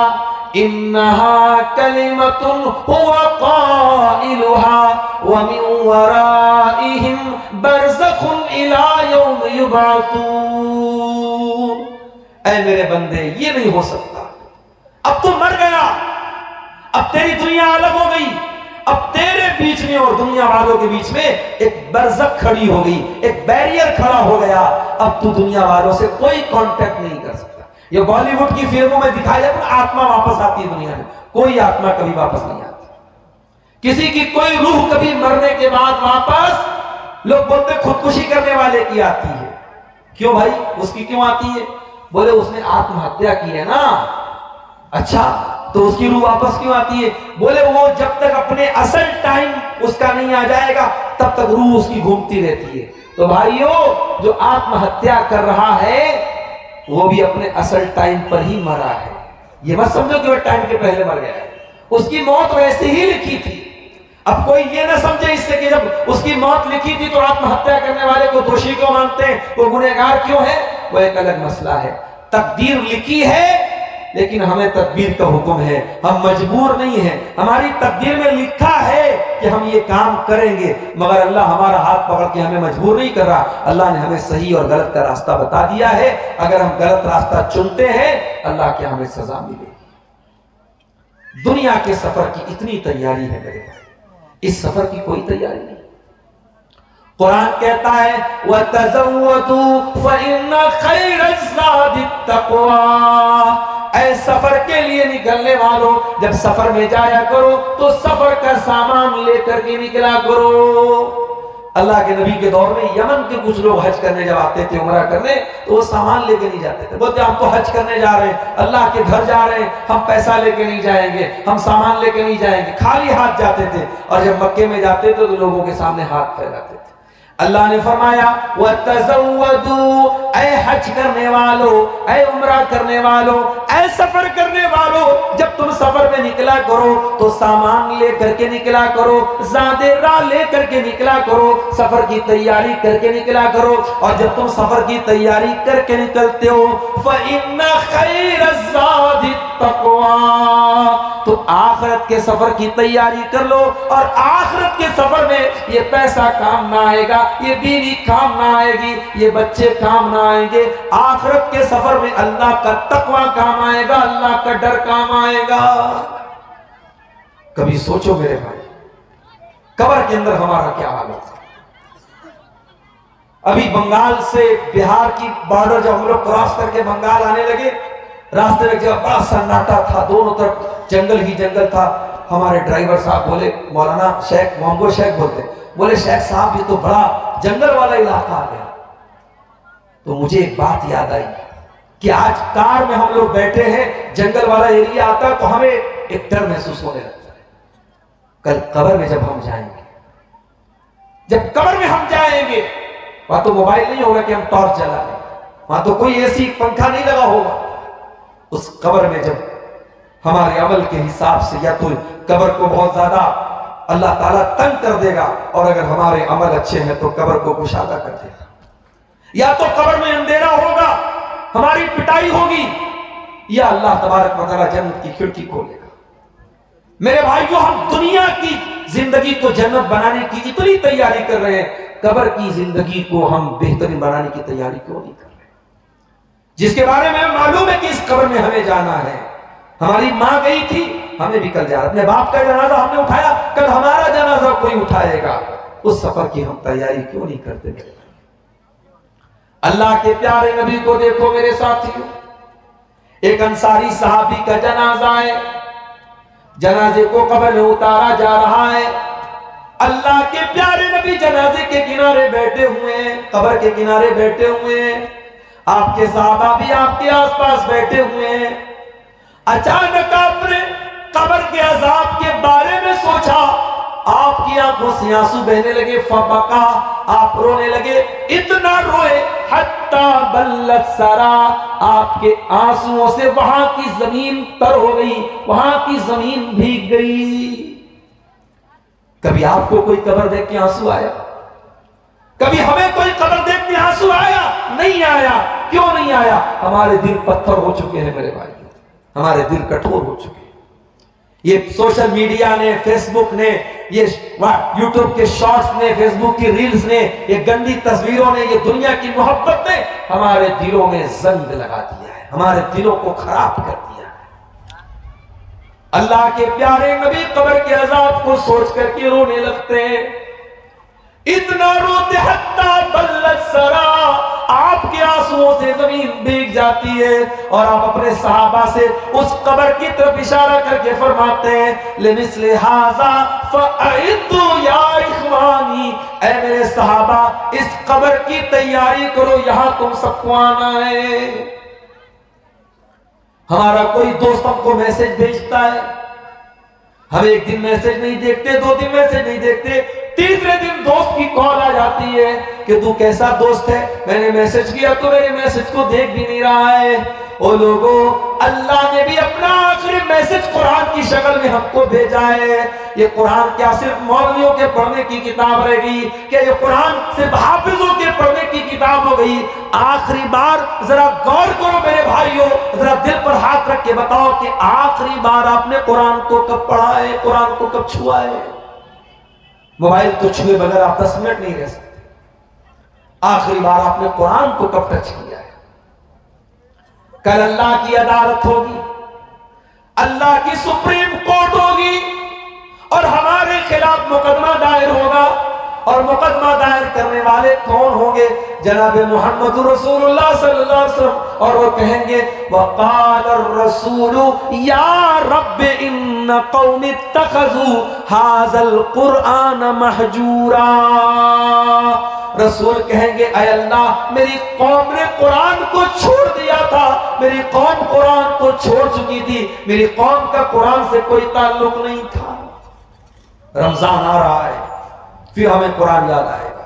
Speaker 1: انہا کلمۃ هو قائلها ومن ورائہم برزخ الی یوم یبعثون. اے میرے بندے یہ نہیں ہو سکتا. اب تو مر گیا, اب تیری دنیا الگ ہو گئی, اب تیرے بیچ میں اور دنیا والوں کے بیچ میں ایک برزخ کھڑی ہو گئی, ایک بیریئر کھڑا ہو گیا. اب تو دنیا والوں سے کوئی کانٹیکٹ نہیں کر سکتا. یہ بالی ووڈ کی فلموں میں دکھایا جاتا ہے آتما واپس آتی ہے دنیا میں, کوئی آتما کبھی واپس نہیں آتی. کسی کی کوئی روح کبھی مرنے کے بعد واپس, لوگ بولتے خودکشی کرنے والے کی آتی ہے. کیوں بھائی, اس کی کیوں آتی ہے؟ بولے اس نے آتم ہتیا کی ہے نا. اچھا تو اس کی روح واپس کیوں آتی ہے؟ بولے وہ جب تک اپنے اصل ٹائم اس کا نہیں آ جائے گا تب تک روح اس کی گھومتی رہتی ہے. تو بھائیو, جو آتم ہتیا کر رہا ہے وہ بھی اپنے اصل ٹائم پر ہی مرا ہے. یہ مت سمجھو کہ وہ ٹائم کے پہلے مر گیا ہے, اس کی موت ویسے ہی لکھی تھی. اب کوئی یہ نہ سمجھے اس سے کہ جب اس کی موت لکھی تھی تو آتم ہتیا کرنے والے کو دوشی کیوں مانتے ہیں, وہ گنہگار کیوں ہے؟ وہ ایک الگ مسئلہ ہے. تقدیر لکھی ہے لیکن ہمیں تدبیر کا حکم ہے, ہم مجبور نہیں ہیں. ہماری تقدیر میں لکھا ہے کہ ہم یہ کام کریں گے, مگر اللہ ہمارا ہاتھ پکڑ کے ہمیں مجبور نہیں کر رہا. اللہ نے ہمیں صحیح اور غلط کا راستہ بتا دیا ہے. اگر ہم غلط راستہ چنتے ہیں اللہ کی ہمیں سزا ملے گی. دنیا کے سفر کی اتنی تیاری ہے میرے بھائی, اس سفر کی کوئی تیاری نہیں. قرآن کہتا ہے وَتَزَوَّدُوا فَإِنَّ خَيْرَ الزَّادِ التَّقْوَىٰ. اے سفر کے لیے نکلنے والوں, جب سفر میں جایا کرو تو سفر کا سامان لے کر کے نکلا کرو. اللہ کے نبی کے دور میں یمن کے کچھ لوگ حج کرنے جب آتے تھے, عمرہ کرنے, تو وہ سامان لے کے نہیں جاتے تھے. بولتے ہم تو حج کرنے جا رہے ہیں, اللہ کے گھر جا رہے ہیں, ہم پیسہ لے کے نہیں جائیں گے, ہم سامان لے کے نہیں جائیں گے, خالی ہاتھ جاتے تھے. اور جب مکے میں جاتے تھے تو لوگوں کے سامنے ہاتھ پھیلاتے تھے. اللہ نے فرمایا وَتَزَوَّدُوا, اے حج کرنے والوں, اے عمرہ کرنے والوں, اے سفر کرنے والوں, جب تم سفر میں نکلا کرو تو سامان لے کر کے نکلا کرو, زاد راہ لے کر کے نکلا کرو, سفر کی تیاری کر کے نکلا کرو. اور جب تم سفر کی تیاری کر کے نکلتے ہو فَإِنَّ خَيْرَ الزَّادِ التَّقْوَىٰ, تو آخرت کے سفر کی تیاری کر لو. اور آخرت کے سفر میں یہ پیسہ کام نہ آئے گا, یہ بیوی کام نہ آئے گی, یہ بچے کام نہ آئیں گے. آخرت کے سفر میں اللہ کا تقوی کام آئے گا, اللہ کا ڈر کام آئے گا. کبھی سوچو میرے بھائی, قبر کے اندر ہمارا کیا حال ہوگا. ابھی بنگال سے بہار کی بارڈر جب ہم لوگ کراس کر کے بنگال آنے لگے, راستے میں جب بڑا سناٹا تھا, دونوں طرف جنگل ہی جنگل تھا. ہمارے ڈرائیور صاحب بولے, مولانا شیخ محمد شیخ بولتے, بولے شیخ صاحب یہ تو بڑا جنگل والا علاقہ آ گیا. تو مجھے ایک بات یاد آئی کہ آج کار میں ہم لوگ بیٹھے ہیں, جنگل والا ایریا آتا ہے تو ہمیں ایک ڈر محسوس ہونے لگتا ہے. کل قبر میں جب ہم جائیں گے, جب قبر میں ہم جائیں گے وہاں تو موبائل نہیں ہوگا کہ ہم ٹارچ جلا لیں، وہاں تو کوئی ایسی پنکھا نہیں لگا ہوگا۔ اس قبر میں جب ہمارے عمل کے حساب سے یا تو قبر کو بہت زیادہ اللہ تعالیٰ تنگ کر دے گا، اور اگر ہمارے عمل اچھے ہیں تو قبر کو کشادہ کر دے گا، یا تو قبر میں اندھیرا ہوگا، ہماری پٹائی ہوگی، یا اللہ تبارک و تعالیٰ جنت کی کھڑکی کھولے گا۔ میرے بھائیو، ہم دنیا کی زندگی کو جنت بنانے کی اتنی تیاری کر رہے ہیں، قبر کی زندگی کو ہم بہترین بنانے کی تیاری کیوں نہیں کر رہے؟ جس کے بارے میں معلوم ہے کہ اس قبر میں ہمیں جانا ہے۔ ہماری ماں گئی تھی، ہمیں بھی کل جانا، اپنے باپ کا جنازہ ہم نے اٹھایا، کل ہمارا جنازہ کوئی اٹھائے گا۔ اس سفر کی ہم تیاری کیوں نہیں کرتے؟ میرے اللہ کے پیارے نبی کو دیکھو میرے ساتھیوں، ایک انصاری صحابی کا جنازہ ہے، جنازے کو قبر میں اتارا جا رہا ہے، اللہ کے پیارے نبی جنازے کے کنارے بیٹھے ہوئے ہیں، قبر کے کنارے بیٹھے ہوئے ہیں، آپ کے صحابہ بھی آپ کے آس پاس بیٹھے ہوئے ہیں۔ اچانک آپ نے قبر کے عذاب کے بارے میں سوچا، آپ کی آنکھوں سے آنسو بہنے لگے، فبکا، آپ رونے لگے، اتنا روئے حتی بلت سرا، آپ کے آنسوؤں سے وہاں کی زمین تر ہو گئی، وہاں کی زمین بھیگ گئی۔ کبھی آپ کو کوئی قبر دیکھ کے آنسو آیا؟ کبھی ہمیں کوئی قبر دیکھ کے آنسو آیا؟ نہیں آیا۔ کیوں نہیں آیا؟ ہمارے دل پتھر ہو چکے ہیں میرے بھائی، ہمارے دل کٹھور ہو چکے ہیں۔ یہ سوشل میڈیا نے، فیس بک نے، یہ یوٹیوب کے شارٹس نے، فیس بک کی ریلز نے، یہ گندی تصویروں نے، یہ دنیا کی محبت نے ہمارے دلوں میں زنگ لگا دیا ہے، ہمارے دلوں کو خراب کر دیا ہے۔ اللہ کے پیارے نبی قبر کے عذاب کو سوچ کر کے رونے لگتے ہیں، اتنا روتے حتی بلت سرا، آپ کے آنسوؤں سے زمین بھیگ جاتی ہے، اور آپ اپنے صحابہ سے اس قبر کی طرف اشارہ کر کے فرماتے ہیں، لمثل ھذا فاعدوا یا اخوانی، اے میرے صحابہ اس قبر کی تیاری کرو، یہاں تم سب کو آنا ہے۔ ہمارا کوئی دوست ہم کو میسج بھیجتا ہے، ہم ایک دن میسج نہیں دیکھتے، 2 دن میسج نہیں دیکھتے، تیسرے دن دوست کی کال آ جاتی ہے کہ تو کیسا دوست ہے، میں نے میسج کیا تو میرے میسج کو دیکھ بھی نہیں رہا ہے۔ او لوگوں، اللہ نے بھی اپنا آخری میسج قرآن کی شکل میں ہم کو بھیجا ہے۔ یہ قرآن کیا صرف مولویوں کے پڑھنے کی کتاب رہ گئی؟ کہ یہ قرآن صرف حافظوں کے پڑھنے کی کتاب ہو گئی؟ آخری بار ذرا غور کرو میرے بھائیوں، ذرا دل پر ہاتھ رکھ کے بتاؤ کہ آخری بار آپ نے قرآن کو کب پڑھا ہے، قرآن کو کب چھوا ہے؟ موبائل تو چھوئے بغیر آپ 10 منٹ نہیں رہ سکتے۔ آخری بار آپ نے قرآن کو کب ٹچ کیا ہے؟ کل اللہ کی عدالت ہوگی، اللہ کی سپریم کورٹ ہوگی، اور ہمارے خلاف مقدمہ دائر ہوگا، اور مقدمہ دائر کرنے والے کون ہوں گے؟ جناب محمد رسول اللہ صلی اللہ علیہ وسلم، اور وہ کہیں گے وقال الرسول یا رب ان قوم اتخذوا هذا القرآن مہجورا۔ رسول کہیں گے اے اللہ میری قوم نے قرآن کو چھوڑ دیا تھا، میری قوم قرآن کو چھوڑ چکی تھی، میری قوم کا قرآن سے کوئی تعلق نہیں تھا۔ رمضان آ رہا ہے، پھر ہمیں قرآن یاد آئے گا،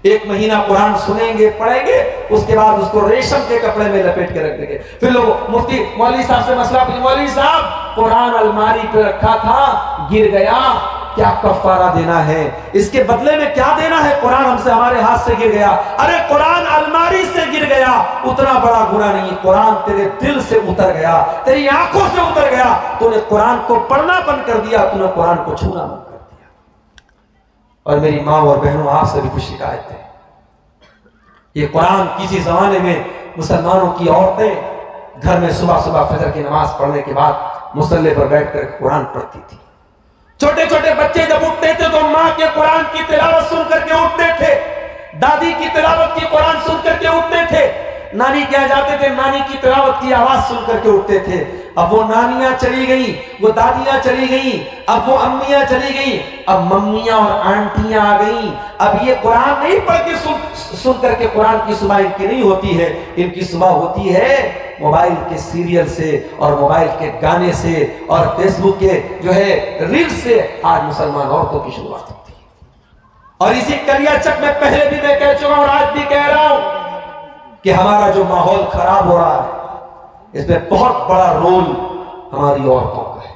Speaker 1: 1 مہینہ قرآن سنیں گے، پڑھیں گے، اس کے بعد اس کو ریشم کے کپڑے میں لپیٹ کے رکھ دیں گے۔ پھر لوگ مفتی مولوی صاحب سے مسئلہ پوچھیں، مولوی صاحب قرآن الماری پہ رکھا تھا، گر گیا، کیا کفارہ دینا ہے؟ اس کے بدلے میں کیا دینا ہے؟ قرآن ہم سے ہمارے ہاتھ سے گر گیا۔ ارے قرآن الماری سے گر گیا، اتنا بڑا گناہ نہیں، قرآن تیرے دل سے اتر گیا، تیری آنکھوں سے اتر گیا، تو نے قرآن کو پڑھنا بند کر دیا، تو نے قرآن کو چھونا بند کر دیا۔ اور میری ماں اور بہنوں، آپ سے بھی کچھ شکایت ہے، یہ قرآن کسی زمانے میں مسلمانوں کی عورتیں گھر میں صبح صبح فجر کی نماز پڑھنے کے بعد مصلی پر بیٹھ کر قرآن پڑھتی تھی۔ چھوٹے چھوٹے بچے جب اٹھتے تھے تو ماں کے قرآن کی تلاوت سن کر کے اٹھتے تھے، دادی کی تلاوت کی قرآن سن کر کے اٹھتے تھے، نانی کیا جاتے تھے، نانی کی تلاوت کی آواز سن کر کے اٹھتے تھے۔ اب وہ نانیاں چلی گئیں، وہ دادیاں چلی گئیں، اب وہ امیاں چلی گئیں، اب ممیاں اور آنٹیاں آ گئیں۔ اب یہ قرآن نہیں پڑھ کے سن کر کے قرآن کی صبح ان کی نہیں ہوتی ہے، ان کی صبح ہوتی ہے موبائل کے سیریل سے اور موبائل کے گانے سے اور فیس بک کے جو ہے ریل سے۔ آج مسلمان عورتوں کی شروعات ہوتی ہے، اور اسی کلیا چک میں پہلے بھی میں کہہ چکا ہوں اور آج بھی کہہ رہا ہوں کہ ہمارا جو ماحول خراب ہو رہا ہے اس میں بہت بڑا رول ہماری عورتوں کا ہے،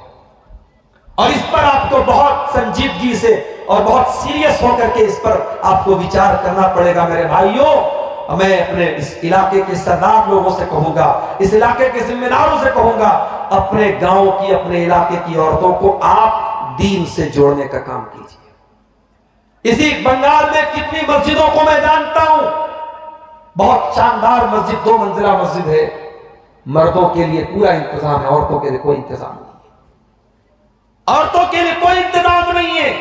Speaker 1: اور اس پر آپ کو بہت سنجیدگی سے اور بہت سیریس ہو کر کے اس پر آپ کو وچار کرنا پڑے گا میرے بھائیوں۔ میں اپنے اس علاقے کے سردار لوگوں سے کہوں گا، اس علاقے کے ذمہ داروں سے کہوں گا، اپنے گاؤں کی، اپنے علاقے کی عورتوں کو آپ دین سے جوڑنے کا کام کیجیے۔ اسی بنگال میں کتنی مسجدوں کو میں جانتا ہوں، بہت شاندار مسجد، 2 منزلہ مسجد ہے، مردوں کے لیے پورا انتظام ہے، عورتوں کے لیے کوئی انتظام نہیں ہے، عورتوں کے لیے کوئی انتظام نہیں ہے۔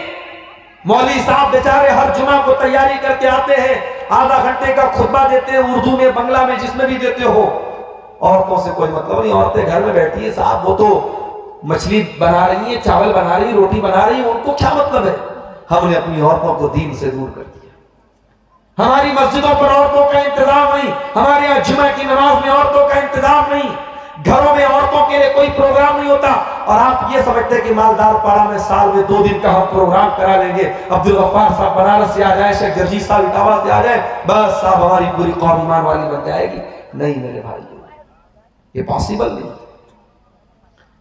Speaker 1: مولوی صاحب بیچارے ہر جمعہ کو تیاری کر کے آتے ہیں، آدھا گھنٹے کا خطبہ دیتے ہیں، اردو میں، بنگلہ میں، جس میں بھی دیتے ہو، عورتوں سے کوئی مطلب نہیں۔ عورتیں گھر میں بیٹھی ہیں، صاحب وہ تو مچھلی بنا رہی ہیں، چاول بنا رہی ہیں، روٹی بنا رہی ہیں، ان کو کیا مطلب ہے؟ ہم نے اپنی عورتوں کو دین سے دور کر دیا۔ ہماری مسجدوں پر عورتوں کا انتظام نہیں، ہمارے یہاں جمعہ کی نماز میں عورتوں کا انتظام نہیں، گھروں میں عورتوں کے لیے کوئی پروگرام نہیں ہوتا۔ اور آپ یہ سمجھتے کہ مالدار پاڑا میں سال میں 2 دن کا ہم پروگرام کرا لیں گے، عبدالغفار صاحب بنارس سے آ جائیں، شیخ جرجیت صاحب اٹاوا سے آ جائیں، بس صاحب ہماری پوری قوم ایمان والی بن جائے گی؟ نہیں میرے بھائی، یہ پاسبل نہیں۔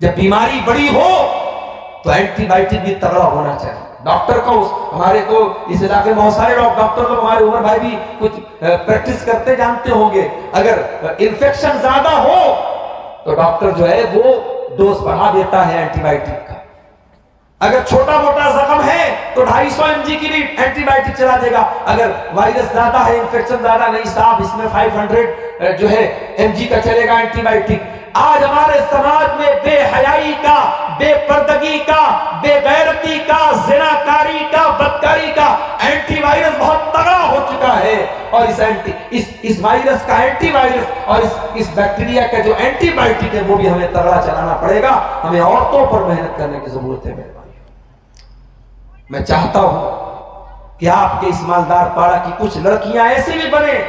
Speaker 1: جب بیماری بڑی ہو تو اینٹی بائیوٹک بھی تگڑا ہونا چاہیے۔ ڈاکٹر کو ہمارے تو اس علاقے میں بہت سارے ڈاکٹر لوگ، ہمارے عمر بھائی بھی کچھ پریکٹس کرتے جانتے ہوں گے، اگر انفیکشن زیادہ ہو تو ڈاکٹر جو ہے وہ ڈوز بڑھا دیتا ہے اینٹی بائیوٹک کا۔ اگر چھوٹا موٹا زخم ہے تو 250 mg کی بھی اینٹی بائیوٹک چلا دے گا۔ اگر وائرس زیادہ ہے، انفیکشن زیادہ، نہیں صاحب اس میں 500 جو ہے mg کا چلے گا اینٹی بائیوٹک۔ آج ہمارے سماج میں بے حیائی کا، بے پردگی کا، بے غیرتی کا، زناکاری کا، بدکاری کا اینٹی وائرس بہت تگڑا ہو چکا ہے، اور اس وائرس کا اینٹی وائرس اور اس بیکٹیریا کا جو اینٹی بائیوٹک ہے وہ بھی ہمیں تگڑا چلانا پڑے گا۔ ہمیں عورتوں پر محنت کرنے کی ضرورت ہے میرے بھائی۔ میں چاہتا ہوں کہ آپ کے اس مالدار پاڑا کی کچھ لڑکیاں ایسی بھی بنے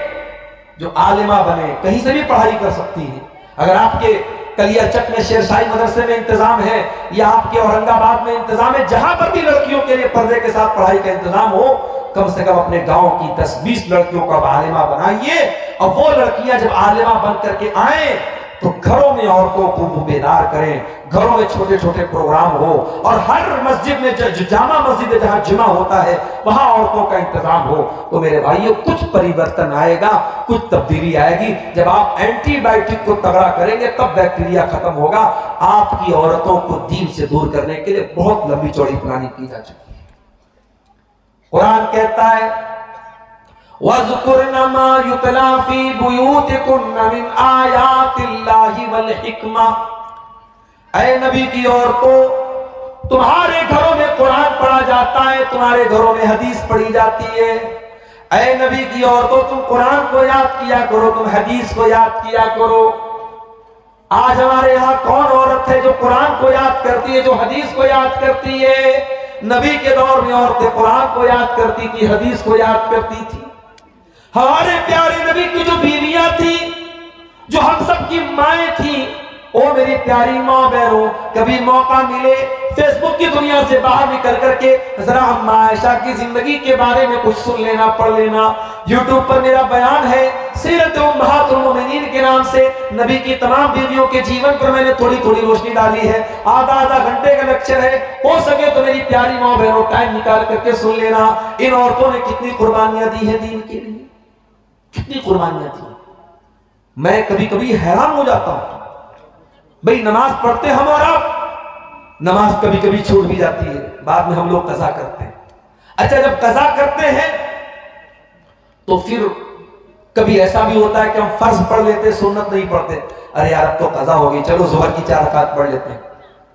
Speaker 1: جو عالمہ بنے، کہیں سے بھی پڑھائی کر سکتی ہیں۔ اگر آپ کے کلیا چک میں شیر شاہی مدرسے میں انتظام ہے، یا آپ کے اورنگ آباد میں انتظام ہے، جہاں پر بھی لڑکیوں کے لیے پردے کے ساتھ پڑھائی کا انتظام ہو، کم سے کم اپنے گاؤں کی 10-20 لڑکیوں کا عالمہ بنائیے، اور وہ لڑکیاں جب عالمہ بن کر کے آئیں تو گھروں میں عورتوں کو بیدار کریں، گھروں میں چھوٹے چھوٹے پروگرام ہو، اور ہر مسجد میں جو جامع مسجد ہے جہاں جمعہ ہوتا ہے وہاں عورتوں کا انتظام ہو، تو میرے بھائیوں کچھ پریورتن آئے گا، کچھ تبدیلی آئے گی۔ جب آپ اینٹی بائیوٹک کو تگڑا کریں گے تب بیکٹیریا ختم ہوگا۔ آپ کی عورتوں کو دین سے دور کرنے کے لیے بہت لمبی چوڑی پلاننگ کی جا چکی ہے۔ قرآن کہتا ہے وَاذْكُرْنَ مَا يُتْلَى فِي بُيُوتِكُنَّ مِنْ آيَاتِ اللَّهِ وَالْحِكْمَةِ۔ اے نبی کی عورتوں، تمہارے گھروں میں قرآن پڑھا جاتا ہے، تمہارے گھروں میں حدیث پڑھی جاتی ہے۔ اے نبی کی عورتوں، تم قرآن کو یاد کیا کرو، تم حدیث کو یاد کیا کرو۔ آج ہمارے یہاں کون عورت ہے جو قرآن کو یاد کرتی ہے، جو حدیث کو یاد کرتی ہے؟ نبی کے دور میں عورتیں قرآن کو یاد کرتی تھی، حدیث کو یاد کرتی تھی۔ ہمارے پیارے نبی کی جو بیویاں تھی، جو ہم سب کی مائیں تھیں، او میری پیاری ماں بہنوں، کبھی موقع ملے فیس بک کی دنیا سے باہر نکل کر کے ذرا ہم عائشہ کی زندگی کے بارے میں کچھ سن لینا، پڑھ لینا۔ یوٹیوب پر میرا بیان ہے سیرت امہات المومنین کے نام سے، نبی کی تمام بیویوں کے جیون پر میں نے تھوڑی تھوڑی روشنی ڈالی ہے، آدھا گھنٹے کا لیکچر ہے، ہو سکے تو میری پیاری ماں بہنوں ٹائم نکال کر کے سن لینا۔ ان عورتوں نے کتنی قربانیاں دی ہیں دین کے لیے، کتنی قربانیاں دی۔ میں کبھی کبھی حیران ہو جاتا ہوں، بھئی نماز پڑھتے ہم، اور اب نماز کبھی کبھی چھوٹ بھی جاتی ہے، بعد میں ہم لوگ قضا کرتے ہیں۔ اچھا جب قضا کرتے ہیں تو پھر کبھی ایسا بھی ہوتا ہے کہ ہم فرض پڑھ لیتے، سنت نہیں پڑھتے، ارے یار اب تو قضا ہو گئی، چلو ظہر کی 4 رکعت پڑھ لیتے ہیں۔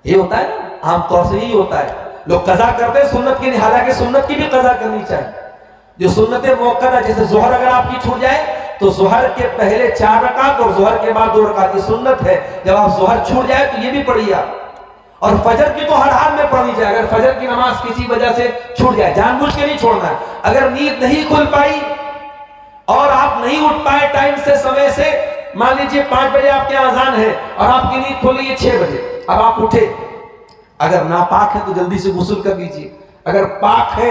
Speaker 1: یہ ہوتا ہے نا، عام طور سے یہی ہوتا ہے، لوگ قضا کرتے ہیں سنت کی، حالانکہ سنت کی بھی قضا کرنی چاہیے۔ جو سنت موقعہ، جیسے ظہر اگر آپ کی چھوٹ جائے تو ظہر کے پہلے 4 رکعت اور ظہر کے بعد 2 رکعت کی سنت ہے، جب آپ ظہر چھوٹ جائے تو یہ بھی پڑھیے آپ۔ اور فجر کی تو ہر حال میں پڑھنی چاہیے، اگر فجر کی نماز کسی وجہ سے چھوٹ جائے، جان بوجھ کے نہیں چھوڑنا ہے۔ اگر نیند نہیں کھل پائی اور آپ نہیں اٹھ پائے ٹائم سے، سمے سے، مان لیجیے 5 بجے آپ کے اذان ہے اور آپ کی نیند کھل رہی ہے 6 بجے، اب آپ اٹھے، اگر ناپاک ہے تو جلدی سے غسل کر لیجیے، اگر پاک ہے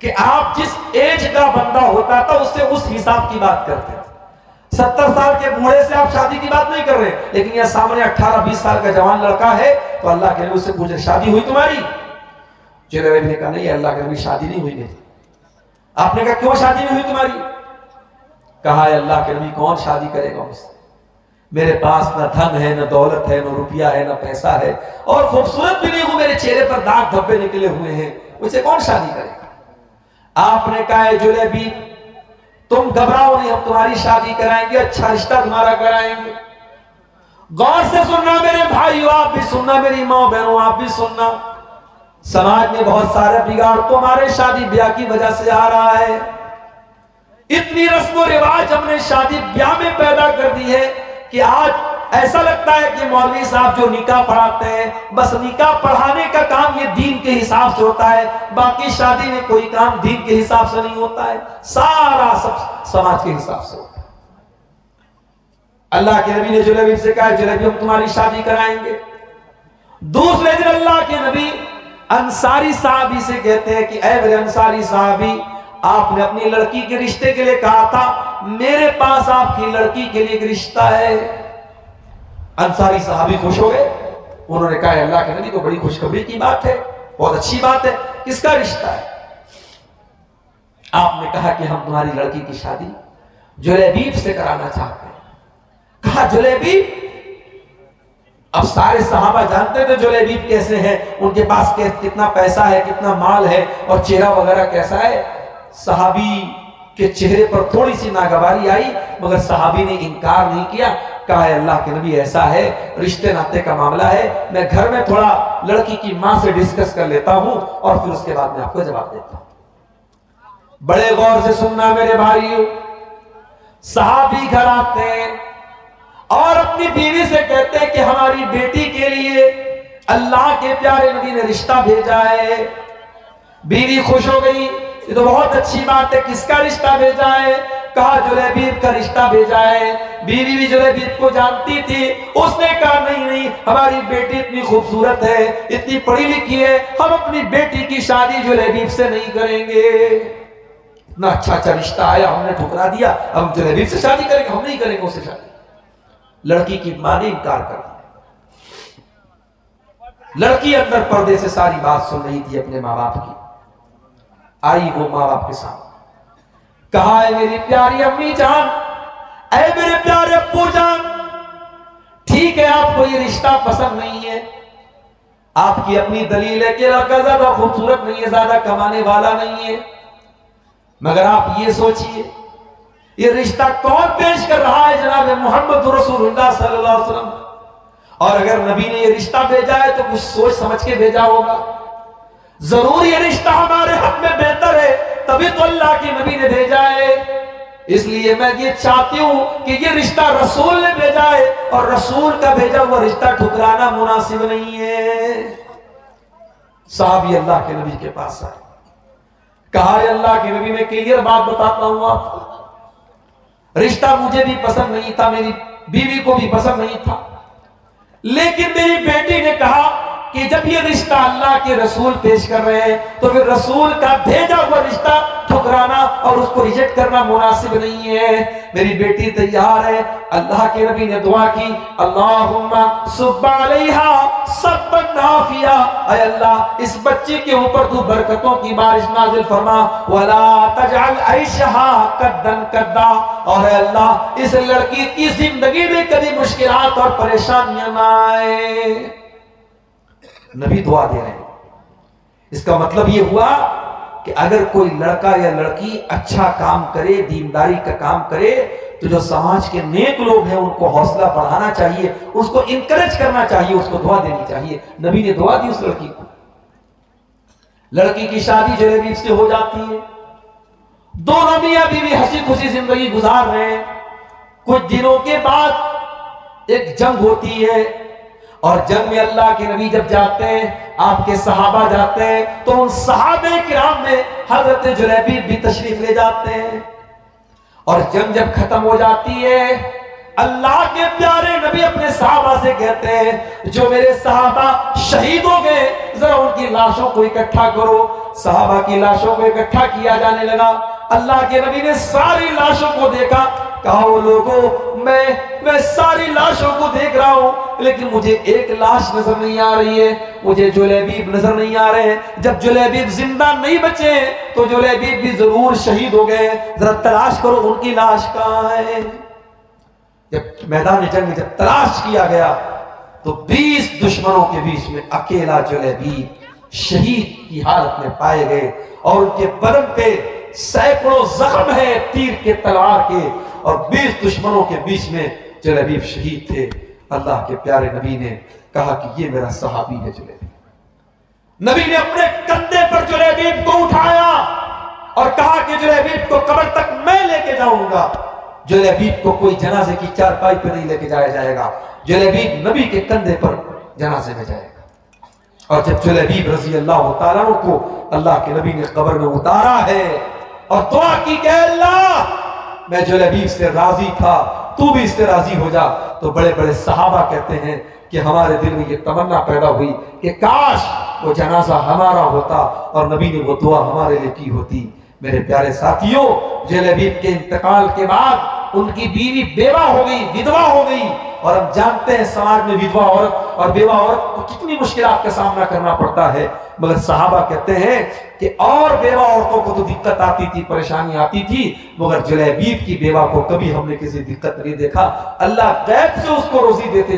Speaker 1: کہ آپ جس ایج کا بندہ ہوتا تھا اس سے اس حساب کی بات کرتے تھے. 70 سال کے بوڑھے سے آپ شادی کی بات نہیں کر رہے, لیکن یہ سامنے 18-20 سال کا جوان لڑکا ہے تو اللہ کے نبی اس سے پوچھے شادی ہوئی تمہاری؟ جناب نے کہا نہیں اللہ کے نبی شادی نہیں ہوئی میری. آپ نے کہا کیوں شادی نہیں ہوئی تمہاری؟ کہا ہے اللہ کے نبی کون شادی کرے گا مجھ سے؟ میرے پاس نہ دھن ہے نہ دولت ہے نہ روپیہ ہے نہ پیسہ ہے اور خوبصورت بھی نہیں ہوں, میرے چہرے پر داغ دھبے نکلے ہوئے ہیں, مجھ سے کون شادی کرے گا؟ آپ نے کہا ہے جلیبی تم گھبراؤ نہیں, ہم تمہاری شادی کرائیں گے, اچھا رشتہ تمہارا کرائیں گے. غور سے سننا میرے بھائیو, آپ بھی سننا, میری ماں بہنوں آپ بھی سننا. سماج میں بہت سارے بگاڑ تمہارے شادی بیاہ کی وجہ سے آ رہا ہے. اتنی رسم و رواج ہم نے شادی بیاہ میں پیدا کر دی ہے کہ آج ایسا لگتا ہے کہ مولوی صاحب جو نکاح پڑھاتے ہیں بس نکاح پڑھانے کا کام یہ دین کے حساب سے ہوتا ہے, باقی شادی میں کوئی کام دین کے حساب سے نہیں ہوتا ہے, سارا سب سماج کے حساب سے ہوتا ہے. اللہ کے نبی نے جلیبی سے کہا جلیبی ہم تمہاری شادی کرائیں گے. دوسرے دن اللہ کے نبی انصاری صحابی سے کہتے ہیں کہ اے میرے انصاری صحابی, آپ نے اپنی لڑکی کے رشتے کے لیے کہا تھا, میرے پاس آپ کی لڑکی کے لیے ایک رشتہ ہے. انصاری صحابی خوش ہو گئے, انہوں نے کہا اللہ کے نبی کو بڑی خوشخبری کی بات ہے, بہت اچھی بات ہے, کس کا رشتہ ہے؟ آپ نے کہا کہ ہم تمہاری لڑکی کی شادی جلیبیب سے کرانا چاہتے ہیں. کہا جلیبیب؟ اب سارے صحابہ جانتے تھے جلیبیب کیسے ہیں, ان کے پاس کتنا پیسہ ہے, کتنا مال ہے اور چہرہ وغیرہ کیسا ہے. صحابی کے چہرے پر تھوڑی سی ناگواری آئی مگر صحابی نے انکار نہیں کیا. کہا ہے اللہ کے نبی ایسا ہے, رشتے ناتے کا معاملہ ہے, میں گھر میں تھوڑا لڑکی کی ماں سے ڈسکس کر لیتا ہوں اور پھر اس کے بعد میں آپ کو جواب دیتا ہوں. بڑے غور سے سننا میرے بھائیو, صحابی گھر آتے ہیں اور اپنی بیوی سے کہتے ہیں کہ ہماری بیٹی کے لیے اللہ کے پیارے نبی نے رشتہ بھیجا ہے. بیوی خوش ہو گئی, یہ تو بہت اچھی بات ہے, کس کا رشتہ بھیجا ہے؟ کہا جلیبیب کا رشتہ بھیجا ہے. بیوی بھی جلیبیب کو جانتی تھی, اس نے کہا نہیں ہماری بیٹی اتنی خوبصورت ہے, اتنی پڑھی لکھی ہے, ہم اپنی بیٹی کی شادی جلیبیب سے نہیں کریں گے. اتنا اچھا رشتہ آیا, ہم نے ٹھکرا دیا, ہم جلیبیب سے شادی کریں گے, ہم نہیں کریں گے اس سے شادی. لڑکی کی ماں نے انکار کر دیا. لڑکی اندر پردے سے ساری بات سن رہی تھی اپنے ماں باپ کی. آئی وہ ماں باپ کے سامنے, کہا ہے میری پیاری امی جان, اے میرے پیارے ابو جان, ٹھیک ہے آپ کو یہ رشتہ پسند نہیں ہے, آپ کی اپنی دلیل ہے کہ لڑکا زیادہ خوبصورت نہیں ہے, زیادہ کمانے والا نہیں ہے, مگر آپ یہ سوچئے یہ رشتہ کون پیش کر رہا ہے؟ جناب محمد رسول اللہ صلی اللہ علیہ وسلم. اور اگر نبی نے یہ رشتہ بھیجا ہے تو کچھ سوچ سمجھ کے بھیجا ہوگا, ضرور یہ رشتہ ہمارے حق میں بہتر ہے تبھی تو اللہ کے نبی نے بھیجا ہے. اس لیے میں یہ چاہتی ہوں کہ یہ رشتہ رسول نے بھیجا ہے اور رسول کا بھیجا ہوا رشتہ ٹھکرانا مناسب نہیں ہے. صحابی اللہ کے نبی کے پاس آئے, کہا ہے اللہ کے نبی میں کلیئر بات بتاتا ہوں آپ کو, رشتہ مجھے بھی پسند نہیں تھا, میری بیوی کو بھی پسند نہیں تھا, لیکن میری بیٹی نے کہا کہ جب یہ رشتہ اللہ کے رسول پیش کر رہے ہیں تو پھر رسول کا بھیجا ہوا رشتہ ٹھکرانا اور اس کو ریجیکٹ کرنا مناسب نہیں ہے. میری بیٹی تیار ہے. اللہ کے نبی نے دعا کی, اللہم صب علیہا صبا نافعا, اے اللہ اس بچی کے اوپر تو برکتوں کی بارش نازل فرما, ولا تجعل عیشہا قدا قدا, اور اے اللہ اس لڑکی کی زندگی میں کبھی مشکلات اور پریشانیاں نہ آئے. نبی دعا دے رہے ہیں. اس کا مطلب یہ ہوا کہ اگر کوئی لڑکا یا لڑکی اچھا کام کرے, دینداری کا کام کرے, تو جو سماج کے نیک لوگ ہیں ان کو حوصلہ بڑھانا چاہیے, اس کو انکریج کرنا چاہیے, اس کو دعا دینی چاہیے. نبی نے دعا دی اس لڑکی کو. لڑکی کی شادی جلیبیب سے ہو جاتی ہے. دونوں میاں بیوی ہنسی خوشی زندگی گزار رہے ہیں. کچھ دنوں کے بعد ایک جنگ ہوتی ہے, اور جنگ میں اللہ کے نبی جب جاتے ہیں, آپ کے صحابہ جاتے ہیں, تو ان صحابہ کرام میں حضرت جلیبیب بھی تشریف لے جاتے ہیں. اور جنگ جب ختم ہو جاتی ہے, اللہ کے پیارے نبی اپنے صحابہ سے کہتے ہیں جو میرے صحابہ شہید ہو گئے ذرا ان کی لاشوں کو اکٹھا کرو. صحابہ کی لاشوں کو اکٹھا کیا جانے لگا. اللہ کے نبی نے ساری لاشوں کو دیکھا, کہا وہ لوگوں میں ساری لاشوں کو دیکھ رہا ہوں لیکن مجھے ایک لاش نظر نہیں آ رہی ہے, مجھے جلیبیب نظر نہیں آ رہے ہیں. جب جلیبیب زندہ نہیں بچے تو جلیبیب بھی ضرور شہید ہو گئے, ذرا تلاش کرو ان کی لاش کہاں ہے. جب میدان جنگ میں جب تلاش کیا گیا تو 20 دشمنوں کے بیچ میں اکیلا جلیبیب شہید کی حالت میں پائے گئے, اور ان کے بدن پہ سینکڑوں زخم ہے تیر کے تلوار کے, اور 20 دشمنوں کے بیچ میں جلیبیب شہید تھے. اللہ کے پیارے نبی نے کہا کہ یہ میرا صحابی ہے جلیبیب. نبی نے اپنے کندھے پر جلیبیب کو اٹھایا اور کہا کہ جلیبیب کو قبر تک میں لے کے جاؤں گا. جلیبیب کو کوئی جنازے کی چارپائی پہ نہیں لے کے جایا جائے گا, جلیبیب نبی کے کندھے پر جنازے میں جائے گا. اور جب جلیبیب رضی اللہ تعالیٰ عنہ کو اللہ کے نبی نے قبر میں اتارا ہے اور دعا کی کہ اللہ میں جلیبیب سے راضی تھا, تو بھی اس سے راضی ہو جا, تو بڑے بڑے صحابہ کہتے ہیں کہ ہمارے دل میں یہ تمنا پیدا ہوئی کہ کاش وہ جنازہ ہمارا ہوتا اور نبی نے وہ دعا ہمارے لیے کی ہوتی. میرے پیارے ساتھیوں, جلیبیب کے انتقال کے بعد ان کی بیوی بیوہ ہو گئی, ودوا ہو گئی, اور ہم جانتے ہیں سماج میں ودوا عورت اور بیوہ عورت کو کتنی مشکلات کا سامنا کرنا پڑتا ہے. مگر صحابہ کہتے ہیں کہ اور بیوہ عورتوں کو تو دقت آتی تھی, پریشانی آتی تھی, مگر جلیبیب کی بیوہ کو کبھی ہم نے کسی دقت نہیں دیکھا. اللہ غیب سے اس کو روزی دیتے تھے.